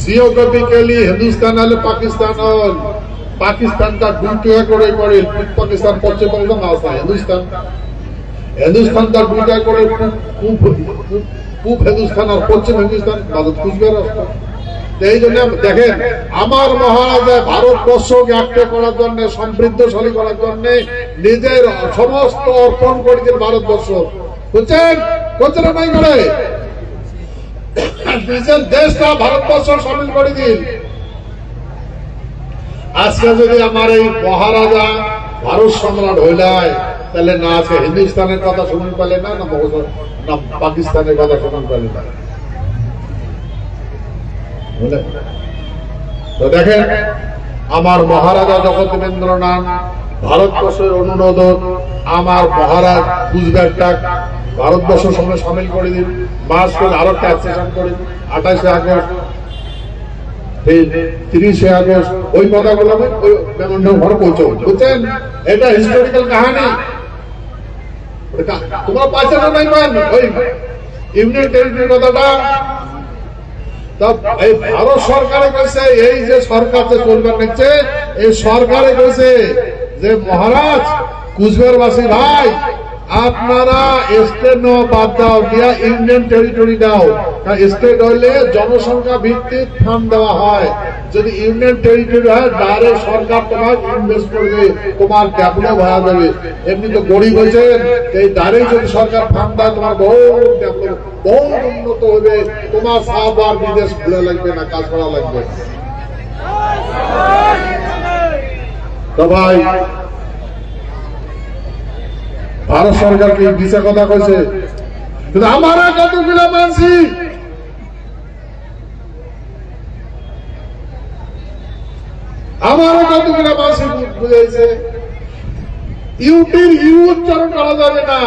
Speaker 1: जियोग्राफिकली हिंदुस्तान हल पाकिस्तान हल, पाकिस्तान का दुटा करे पड़े, पाकिस्तान पश्चिम बंगाल आसा हिंदुस्तान का दुटा करे पूर्व हिंदुस्तान और पश्चिम हिंदुस्तान बाजत कुचबिहार रास्ता। এই জন্য দেখেন আমার মহারাজা ভারতবর্ষকে আটকে করার জন্য, সমৃদ্ধশালী করার জন্য নিজের সমস্ত অর্পণ করে দিন ভারতবর্ষ, বুঝছেন? কোথাও নাই করে নিজের দেশটা ভারতবর্ষ সামিল করে দিন। আজকে যদি আমার এই মহারাজা ভারত সম্রাট হইলায় তাহলে না আছে হিন্দুস্তানের কথা শুনুন পেলে না, না পাকিস্তানের কথা শুনুন পেলে না। তো দেখেন আমার মহারাজা জগদীবেন্দ্রনাথ ভারতবর্ষের অনুরোধ, আমার মহারাজ কুচবিহারটা ভারতবর্ষের সঙ্গে সামিল করে দিন, মার্চ করে আরো ট্যাক্সেশন করে 28 আগস্ট 30 আগস্ট ওই কথাগুলো ঘরে পৌঁছে, বুঝছেন? এটা হিস্টোরিক্যাল কাহানি, তোমরা পাইছে না নাই মান ওই ইউনিয়ন টেরিটরি কথাটা। এই ভারত সরকারে কইছে, এই যে সরকার যে চলবার নিচ্ছে এই সরকারে কইছে যে মহারাজ কুচবিহারবাসী ভাই আপনারা স্টেট নেওয়া বাদ দাও, দিয়া ইউনিয়ন টেরিটরি দাও। স্টেট হইলে জনসংখ্যা ভিত্তিক ফান্ড দেওয়া হয়, যদি ইউনিয়ন টেরিটরি হয় ডাইরেক্ট সরকার তোমার ইনভেস্ট করবে, তোমার ডেভেলপ হয়ে যাবে। এমনি তো গরিব হয়েছেন, এই ডাইরেক্ট যদি সরকার ফান্ড দেয় তোমার বহু ডেভেলপ, বহু উন্নত হবে, তোমার সব আর বিদেশ ঘুরে লাগবে না, কাজ করা লাগবে। তো ভাই ভারত সরকারকে দিশা কথা কইছে, কিন্তু আমরা কতগুলা মানছি, আমারও কতগুলা মানছি বুঝাইছে ইউটির ইউ উচ্চারণ করা যাবে না,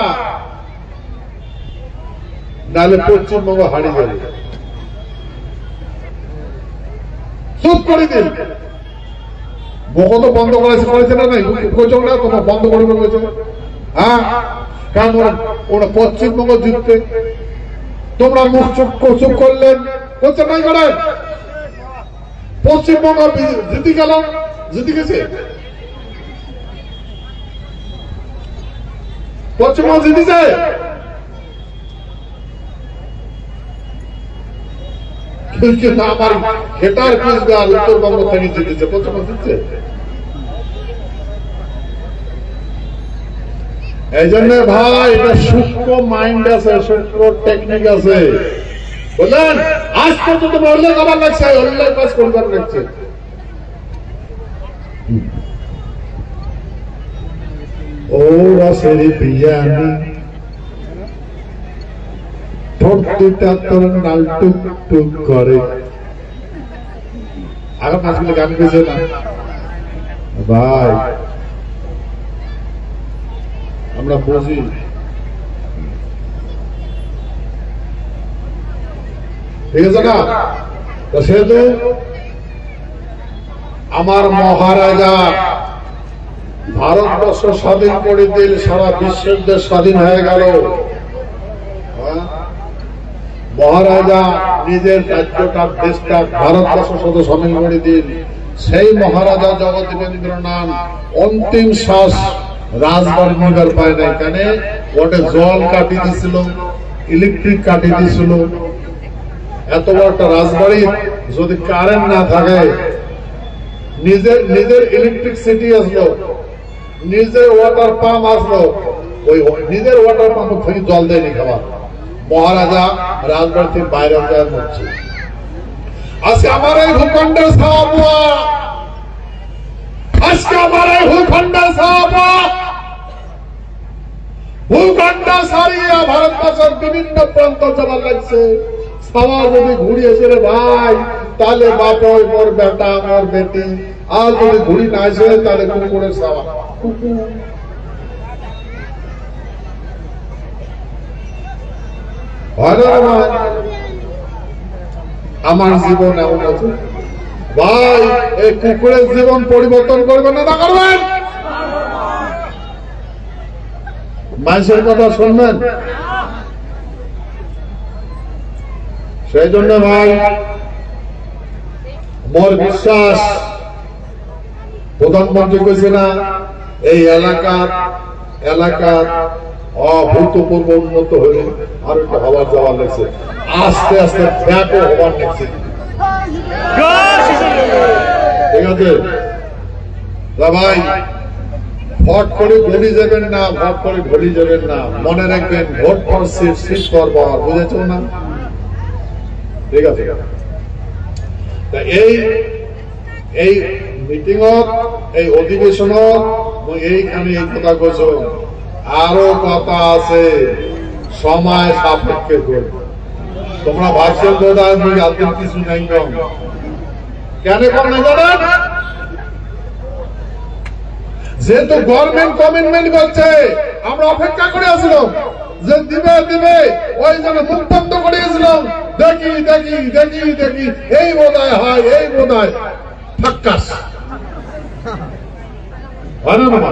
Speaker 1: নাহলে পশ্চিমবঙ্গ হারিয়ে যাবে। চুপ করে দিন, মুখ তো বন্ধ করেছে না, নাই কোচক না তোমার বন্ধ করবে বলেছে। হ্যাঁ, কারণ ওরা পশ্চিমবঙ্গ জিততে, তোমরা মুখ চুপ করলেন, করছে নাই করেন। পশ্চিমবঙ্গ জিতে গেল, জিতে গেছে, পশ্চিমবঙ্গ জিতেছে। কিন্তু আমার হেটার কুচবিহার উত্তরবঙ্গ থেকে জিতেছে, পশ্চিমবঙ্গ জিতছে। এই জন্য ভাই এটা সূক্ষ্ম মাইন্ড আছে, সূক্ষ্ম টেকনিক আছে, বুঝলেন? আজ পর্যন্ত উল্লেখ আবার লাগছে, উল্লেখ কাজ করবার লাগছে। ও রাসেরি বিরিয়ানি ঠোঁট দুটা তোর নাল টুক টুক করে, আগে নাচগুলো গান গেছে না ভাই, আমরা বুঝি। ঠিক আছে না? তো সেহেতু আমার মহারাজা ভারতবর্ষ স্বাধীন করে দিল, সারা বিশ্বের দেশ স্বাধীন হয়ে গেল। মহারাজা নিজের রাজ্যটা দেশটা ভারতবর্ষের সাথে সামিল করে দিল। সেই মহারাজা জগদীবেন্দ্রনাথ অন্তিম শ্বাস রাজবাড়ি নিবার পায় নাই, কেন ওটা জল কাটি দিছিল, ইলেকট্রিক কাটি দিছিল। এত বড় একটা রাজবাড়ি যদি কারেন্ট না থাকে, নিজের ইলেকট্রিসিটি আসলো, নিজের ওয়াটার পাম্প আসলো, ওই নিজের ওয়াটার পাম্প থেকে জল দেয়নি খাবার। মহারাজা রাজবাড়ি থেকে বাইরে যাওয়ার হচ্ছে। আজকে আমার এই ভূখণ্ডের সাহাবুয়া, আজকে আমার এই ভূখণ্ডের সাহাবুয়া ভূখণ্ড সারিয়ে ভারতবর্ষের বিভিন্ন প্রান্ত যাবার লাগছে। সবার যদি ঘুরিয়েছে রে ভাই, তাহলে বাপ মোর বেটা মোর বেটি, আর যদি ঘুরি না আসে তাহলে কুকুরের সাওয়া। আমার জীবন এমন আছে ভাই, এই কুকুরের জীবন পরিবর্তন করবেন না করবেন? মানুষের কথা শুনবেন? সেই জন্য ভাই মোর বিশ্বাস, প্রধানমন্ত্রী কইছে না এই এলাকার অভূতপূর্ব উন্নত হলে আর একটা হবার যাওয়ার লাগছে, আস্তে আস্তে ব্যাপক হবার লাগছে। ঠিক আছে ভাই, ভোট করে ভুলি যাবেন না, ভোট করে ভুলি যাবেন না, মনে রাখবেন vote for seat, seat for power, বুঝেছ না? ঠিক আছে। এই মিটিং এই অধিবেশন এইখানে এই কথা কইছ, আরো কথা আছে, সময় সাপেক্ষে করব। তোমরা ভাবছো বোধ হয় আজকের কিছু নাই, কেন কম না জানেন? যেহেতু গভর্নমেন্ট কমিটমেন্ট করছে, আমরা অপেক্ষা করে আসলাম যে দিবে দিবে, ওই জন্য মুখ বন্ধ করিয়েছিলাম, দেখি দেখি দেখি দেখি, এই বোধহয় হয়, এই বোধহয় ফাক্কাস হয় না?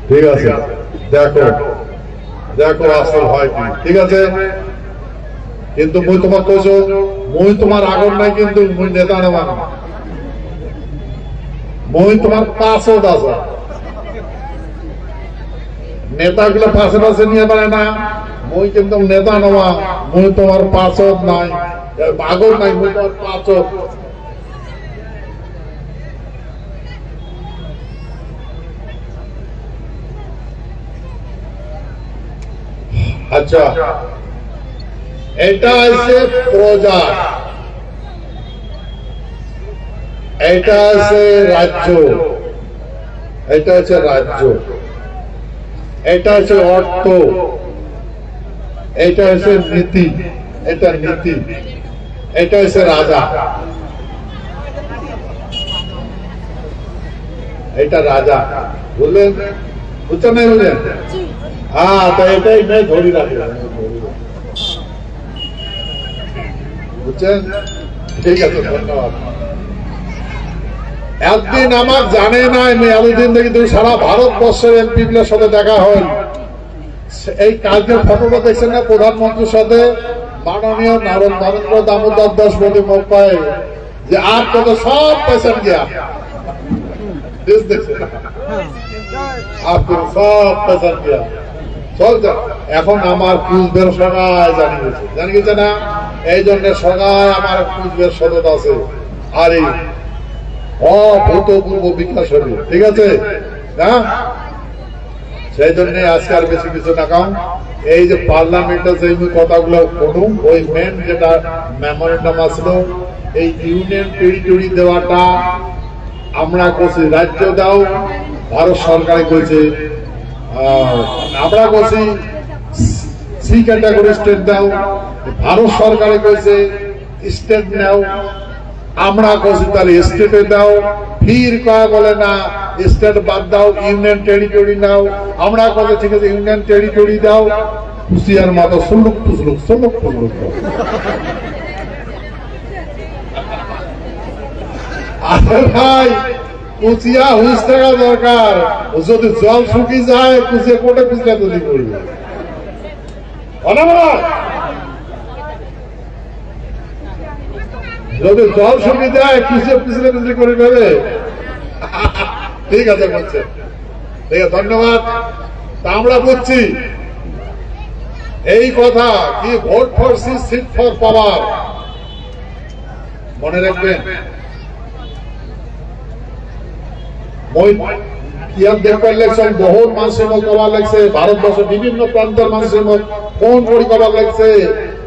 Speaker 1: ঠিক আছে, দেখো দেখো আসল হয় কি। ঠিক আছে, কিন্তু মই তোমার কইছো, মই তোমার আগর নাই, কিন্তু মই নেতা নেওয়া, মই তোমার পাশে আছে। নেতাগুলো পাশে পাশে নিয়ে পারে না, মই কিন্তু নেতা নেওয়া, মই তোমার পাশে নাই, আগর নাই, মই তোমার পাশে। আচ্ছা, এটা আছে প্রজা, এটা আছে রাজ্য, এটা আছে রাজ্য, এটা আছে অর্থ, এটা আছে নীতি, এটা নীতি, এটা আছে রাজা, এটা রাজা। বুঝলেন? বুঝছেন না? বুঝলেন? হ্যাঁ, তো এটাই মেয়ে ধরি রাখলাম, বুঝছেন? ঠিক আছে, ধন্যবাদ। একদিন আমার জানে না, আমি এতদিন দেখি তুমি সারা ভারতবর্ষের এমপি গুলোর সাথে দেখা হল। এই কালকের ফটোটা দেখছেন না প্রধানমন্ত্রীর সাথে মাননীয় নরেন্দ্র দামোদর দাস মোদী মুম্বাই, যে আর তো সব পেশেন্ট গিয়া দেখছেন, সব পেশেন্ট গিয়া চল। এখন আমার কুচবের সগায় জানি গেছে না, এই জন্য সগায় আমার কুচবের সদত আছে, আর এই অভূতপূর্ব বিকাশ হবে। ঠিক আছে না? সেই জন্য আজকে আর বেশি কিছু না কাম, এই যে পার্লামেন্টে যে কথাগুলো করুন, ওই মেন যেটা মেমোরেন্ডাম আসলো, এই ইউনিয়ন টেরিটরি দেওয়াটা আমরা করছি, রাজ্য দাও, ভারত সরকারে কইছে, আমরা করছি সি ক্যাটাগরি স্টেট দাও, ভারত সরকারে কইছে স্টেট নাও, আমরা করছি তাহলে স্টেটে দাও। ফির কয়া বলে না স্টেট বাদ দাও, ইউনিয়ন টেরিটরি নাও। আমরা কথা ঠিক আছে, ইউনিয়ন টেরিটরি দাও, কুচিয়ার মতো সুলুক পুসলুক সুলুক পুসলুক। আরে ভাই, কুচিয়া হুঁশ থাকা দরকার। যদি জল শুকিয়ে যায়, কুচিয়া কোটে পিছলা তৈরি করবে। যদি জল শুকিয়ে যায়, কুচিয়া পিছলে পিছলে করে দেবে। ঠিক আছে বলছে, ঠিক আছে, ধন্যবাদ। তা আমরা বুঝছি এই কথা কি vote for seat for power, মনে রাখবেন। দেখবার লাগছেন বহুত মানুষের মত কবার লাগছে, ভারতবর্ষের বিভিন্ন প্রান্তের মানুষের মত কোন পরি কবার লাগছে।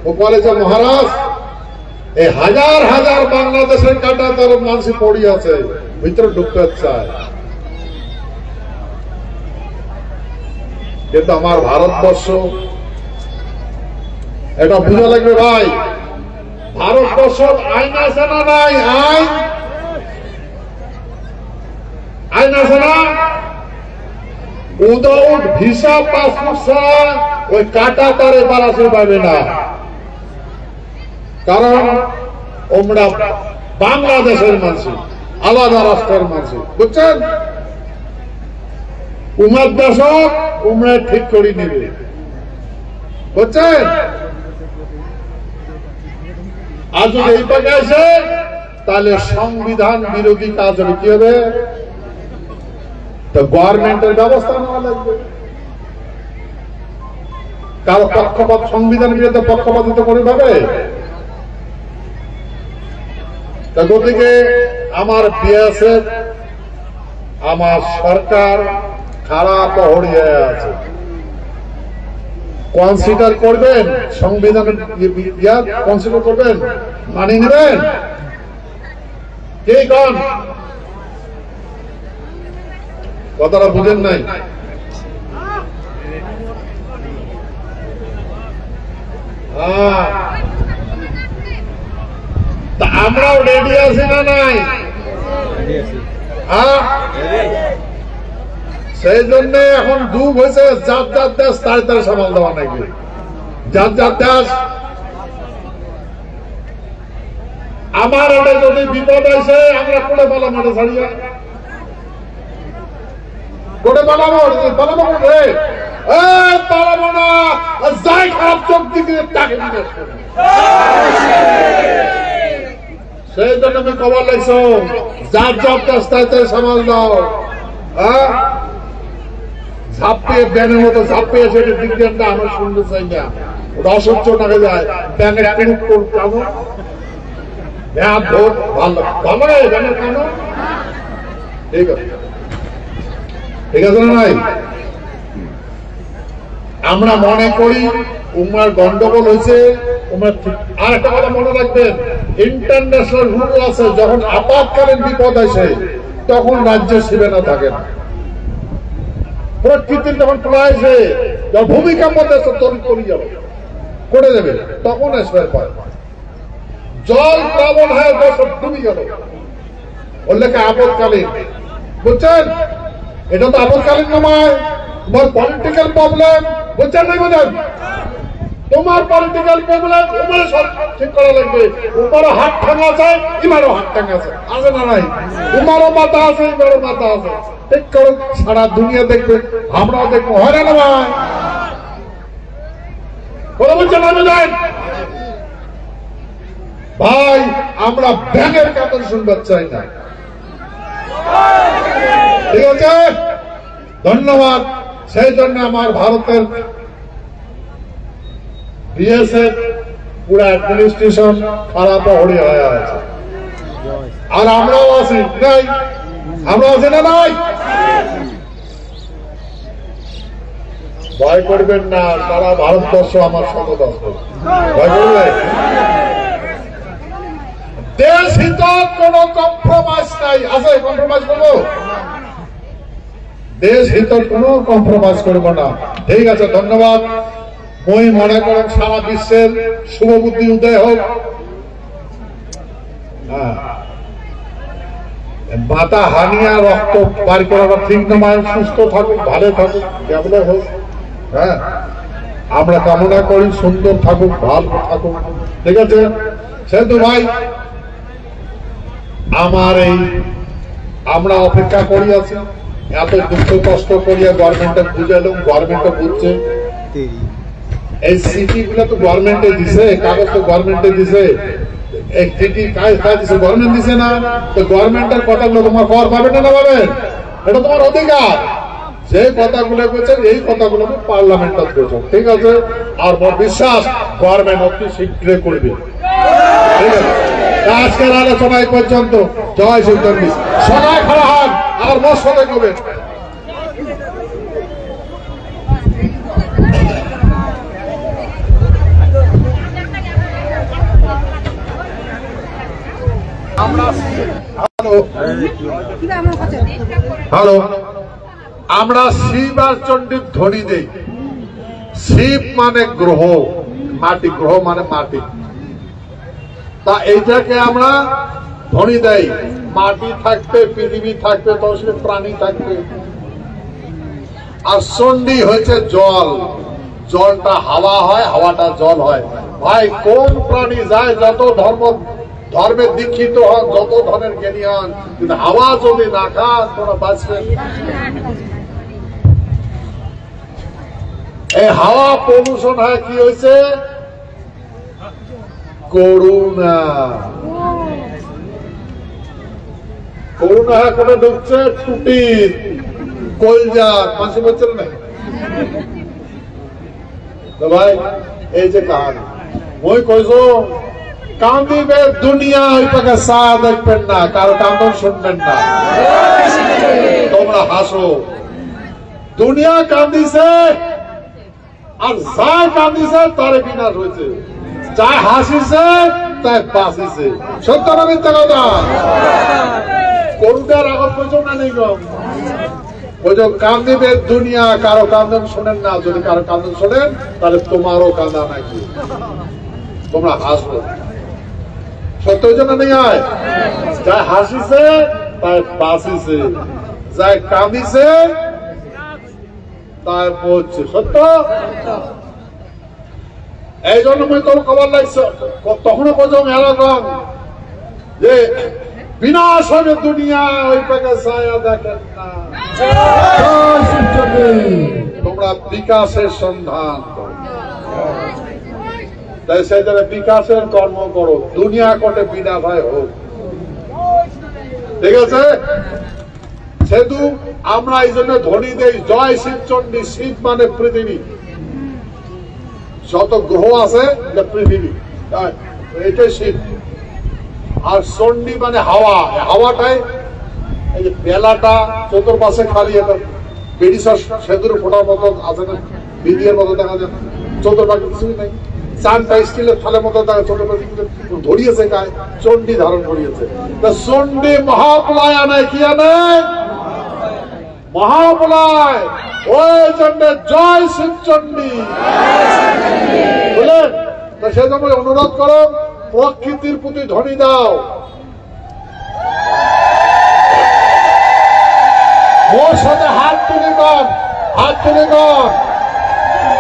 Speaker 1: ও বলেছে মহারাজ, এই হাজার হাজার বাংলাদেশের কাটা তার মানুষ পড়ি আছে, ভিতরে ঢুকতে চায়। কিন্তু আমার ভারতবর্ষ, এটা বুঝা লাগবে ভাই, ভারতবর্ষ আইন আছে না নাই? আইন আইন আছে না? উইদাউট ভিসা পাসপোর্ট ছাড়া ওই কাটা তারে বাড়াতে পারবে না, কারণ আমরা বাংলাদেশের মানুষ, আলাদা রাষ্ট্রের মানুষ, বুঝছেন? উমার দশক উমরা ঠিক করে নিবে, বুঝছেন? আর যদি এই পাকে আসে, তাহলে সংবিধান বিরোধী কাজ হবে। কি হবে? তো গভর্নমেন্টের ব্যবস্থা নেওয়া লাগবে। কারো পক্ষপাত, সংবিধান বিরুদ্ধে পক্ষপাতিত করে ভাবে। গতিকে আমার বিএসএফ, আমার সরকার খারাপ হড়িয়ে আছে। কনসিডার করবেন সংবিধানের, কনসিডার করবেন, মানিয়ে নেবেন। কে কন কথাটা বুঝেন নাই? তা আমরাও রেডি আছি না নাই? সেই জন্য এখন যুগ হয়েছে যার যার দেশ তার তার সামাল দেওয়া নাকি, যার যার দেশ। আমার এটা যদি বিপদ হয়েছে, আমরা কোটে পালাম, এটা ছাড়িয়া কোটে পালাবো, পালাবো রে, পালাবো না। যাই খারাপ চোখ দিকে তাকে বিনাশ করবে। সেই জন্য আমি কবার লাগছো, যার যার দেশ তার তার সামাল দাও। ঝাঁপিয়ে ব্যানের মতো ঝাঁপিয়ে সেটা বিজ্ঞানটা আমার শুনতে চাই না, ওটা অসহ্য টাকা যায়। ব্যাঙের কেন ব্যাগ ভোট ভালো ভালো ব্যাঙের কেন? ঠিক আছে, ঠিক আছে না নাই? আমরা মনে করি উমার গন্ডগোল হয়েছে, উমার ঠিক। আর একটা কথা মনে রাখবেন, ইন্টারন্যাশনাল রুল আছে, যখন আপাতকালীন বিপদ আসে তখন রাজ্য সীমানা থাকে না। প্রকৃতির যখন প্রলয় আসে, যখন ভূমিকম্প দেশে তৈরি করে যাবে করে দেবে, তখন আসবে পায়। জল প্লাবন হয়, দেশ ডুবে গেল, ওর লেখা আপদকালীন। বুঝছেন? এটা তো আপদকালীন নয়, তোমার পলিটিক্যাল প্রবলেম। বুঝছেন নাই? বোঝেন? তোমার পলিটিক্যাল প্রবলেম উপরে সব ঠিক করা লাগবে। উপরে হাত ঠাঙ্গা আছে, ইমারও হাত ঠাঙ্গা আছে, আছে না নাই? তোমারও মাথা আছে, ইমারও মাথা আছে, ঠিক করো। সারা দুনিয়া দেখবে, আমরাও দেখবো, হয় না ভাই? কথা বলছেন না? বোঝেন ভাই, আমরা ব্যাঙের কাতর শুনবার চাই না। ঠিক আছে, ধন্যবাদ। সেই জন্য আমার ভারতের বিএসএফ পুরো অ্যাডমিনিস্ট্রেশন খারাপ হড়ি হয়ে আছে। আর আমরাও আছি নাই? আমরা আছি না নাই? ভয় করবেন না, সারা ভারতবর্ষ আমার সঙ্গে আছে। ভয় করবে? দেশ হিত কোন কম্প্রোমাইজ নাই। আছে কম্প্রোমাইজ করবো? দেশ হিত কোন কম্প্রোমাইজ করবো না। ঠিক আছে, ধন্যবাদ। মই মনে করেন সারা বিশ্বের শুভবুদ্ধি উদয় হোক। মাথা হানিয়া রক্ত বার করাটা ঠিক নয়, সুস্থ থাকুক, ভালো থাকুক, কেমন হোক। হ্যাঁ, আমরা কামনা করি সুন্দর থাকুক, ভালো থাকুক, ঠিক আছে। সেহেতু ভাই আমার এই আমরা অপেক্ষা করি আছি, এত দুঃখ কষ্ট করিয়া গভর্নমেন্টে বুঝালাম, গভর্নমেন্টে বুঝছে। এই সিটি গুলো তো গভর্নমেন্টে দিছে, কাগজ তো গভর্নমেন্টে দিছে, এই সিটি কাজ দিছে গভর্নমেন্ট দিছে না। তো গভর্নমেন্টের কথাগুলো তোমার খবর পাবে না পাবেন, এটা তোমার অধিকার। যে কথাগুলো বলছেন এই কথাগুলো পার্লামেন্টে বলছেন, ঠিক আছে। আর মোর বিশ্বাস গভর্নমেন্ট অতি শীঘ্রই করবে, ঠিক আছে। আজকের আলোচনা এই পর্যন্ত। জয় শ্রী জগদীশ। সবাই খাড়া হন আর মোর সাথে করবেন। হ্যালো, আমরা শিব আর চণ্ডীর ধ্বনি দেই। শিব মানে গ্রহ, মাটি, গ্রহ মানে মাটি। তা এইটাকে আমরা ধ্বনি দেই। মাটি থাকবে, পৃথিবী থাকবে, তবে প্রাণী থাকবে। আর চণ্ডী হয়েছে জল, জলটা হাওয়া হয়, হাওয়াটা জল হয়। ভাই কোন প্রাণী যায় যত ধর্মে দীক্ষিত হন, যত ধরনের জ্ঞানী হন, কিন্তু হাওয়া যদি না খান তোমরা বাঁচবেন। এই হাওয়া প্রদূষণ হয় কি হয়েছে? করুণা। করুণা করে ঢুকছে টুটির কলজা, মাসে বলছেন না তো ভাই। এই যে কাহানি ওই কইছো কান্দিবে দুনিয়া, ওই পাকে চা দেখবেন না, কারো কান্দন শুনবেন না, তোমরা হাসো। দুনিয়া কান্দিছে আর যাই কান্দিছে তারে বিনাশ হয়েছে, যাই হাসিছে তাই বাঁচিছে। সত্য না মিথ্যা কথা? করুণার আগত পর্যন্ত না নেই গম কান্দিবে দুনিয়া, কারো কান্দন শোনেন না। যদি কারো কান্দন শোনেন তাহলে তোমারও কান্দা নাকি, তোমরা হাসবো। সত্য জন্য নেই আয়, যাই হাসিছে তাই বাঁচিছে, যাই কাঁদিছে তাই বলছে। সত্য। এই জন্য মই তোর খবর লাগছে তখনও পর্যন্ত এরকম যে বিনাশ হবে দুনিয়া, ওই পাকে ছায়া দেখেন না। তোমরা বিকাশের সন্ধান করো, তাই সেই জন্য বিকাশের কর্ম করো, দুনিয়া কোটে বিনা ভাই হোক, ঠিক আছে। সেহেতু আমরা এই জন্য ধ্বনি দেই জয় শিব চণ্ডী। শিব মানে পৃথিবী, যত গ্রহ আছে পৃথিবী, এটাই শিব। আর চণ্ডী মানে হাওয়া। হাওয়াটাই এই যে বেলাটা চতুর্পাশে খালি একটা বেরিসা সেতুর ফোটার মতো আছে না, বিদিয়ের মতো দেখা যায়, চতুর্পাশে কিছুই নাই। চানটা স্টিলের থালের মতো দেখা, চতুর্পাশে ধরিয়েছে গায়ে, চণ্ডী ধারণ করিয়েছে। চণ্ডী মহাপ্রলয় আনে, কি আনে? মহাপ্রলয়। ওই জন্য জয় শিব চণ্ডী, বুঝলেন? সেই জন্য অনুরোধ করো প্রকৃতির প্রতি ধ্বনি দাও। ওর সাথে হাত তুলে কর, হাত তুলে কর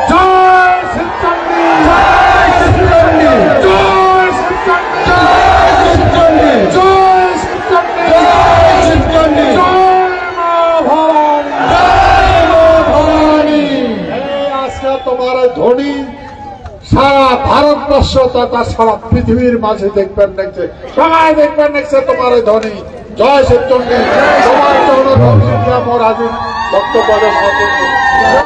Speaker 1: জয় শিব চণ্ডী, জয় শিব চণ্ডী, জয় শিব চণ্ডী, জয় শিব চণ্ডী, জয় শিব চণ্ডী, জয় শিব চণ্ডী, জয় মা ভবানী, জয় মা ভবানী। এই আজকে তোমার ধ্বনি সারা ভারতবর্ষ তথা সারা পৃথিবীর মাঝে দেখবেন দেখছে, সবাই দেখবেন দেখছে তোমার ধ্বনি। জয় শিব চণ্ডী। তোমার চরণ মোর আজি বক্তব্য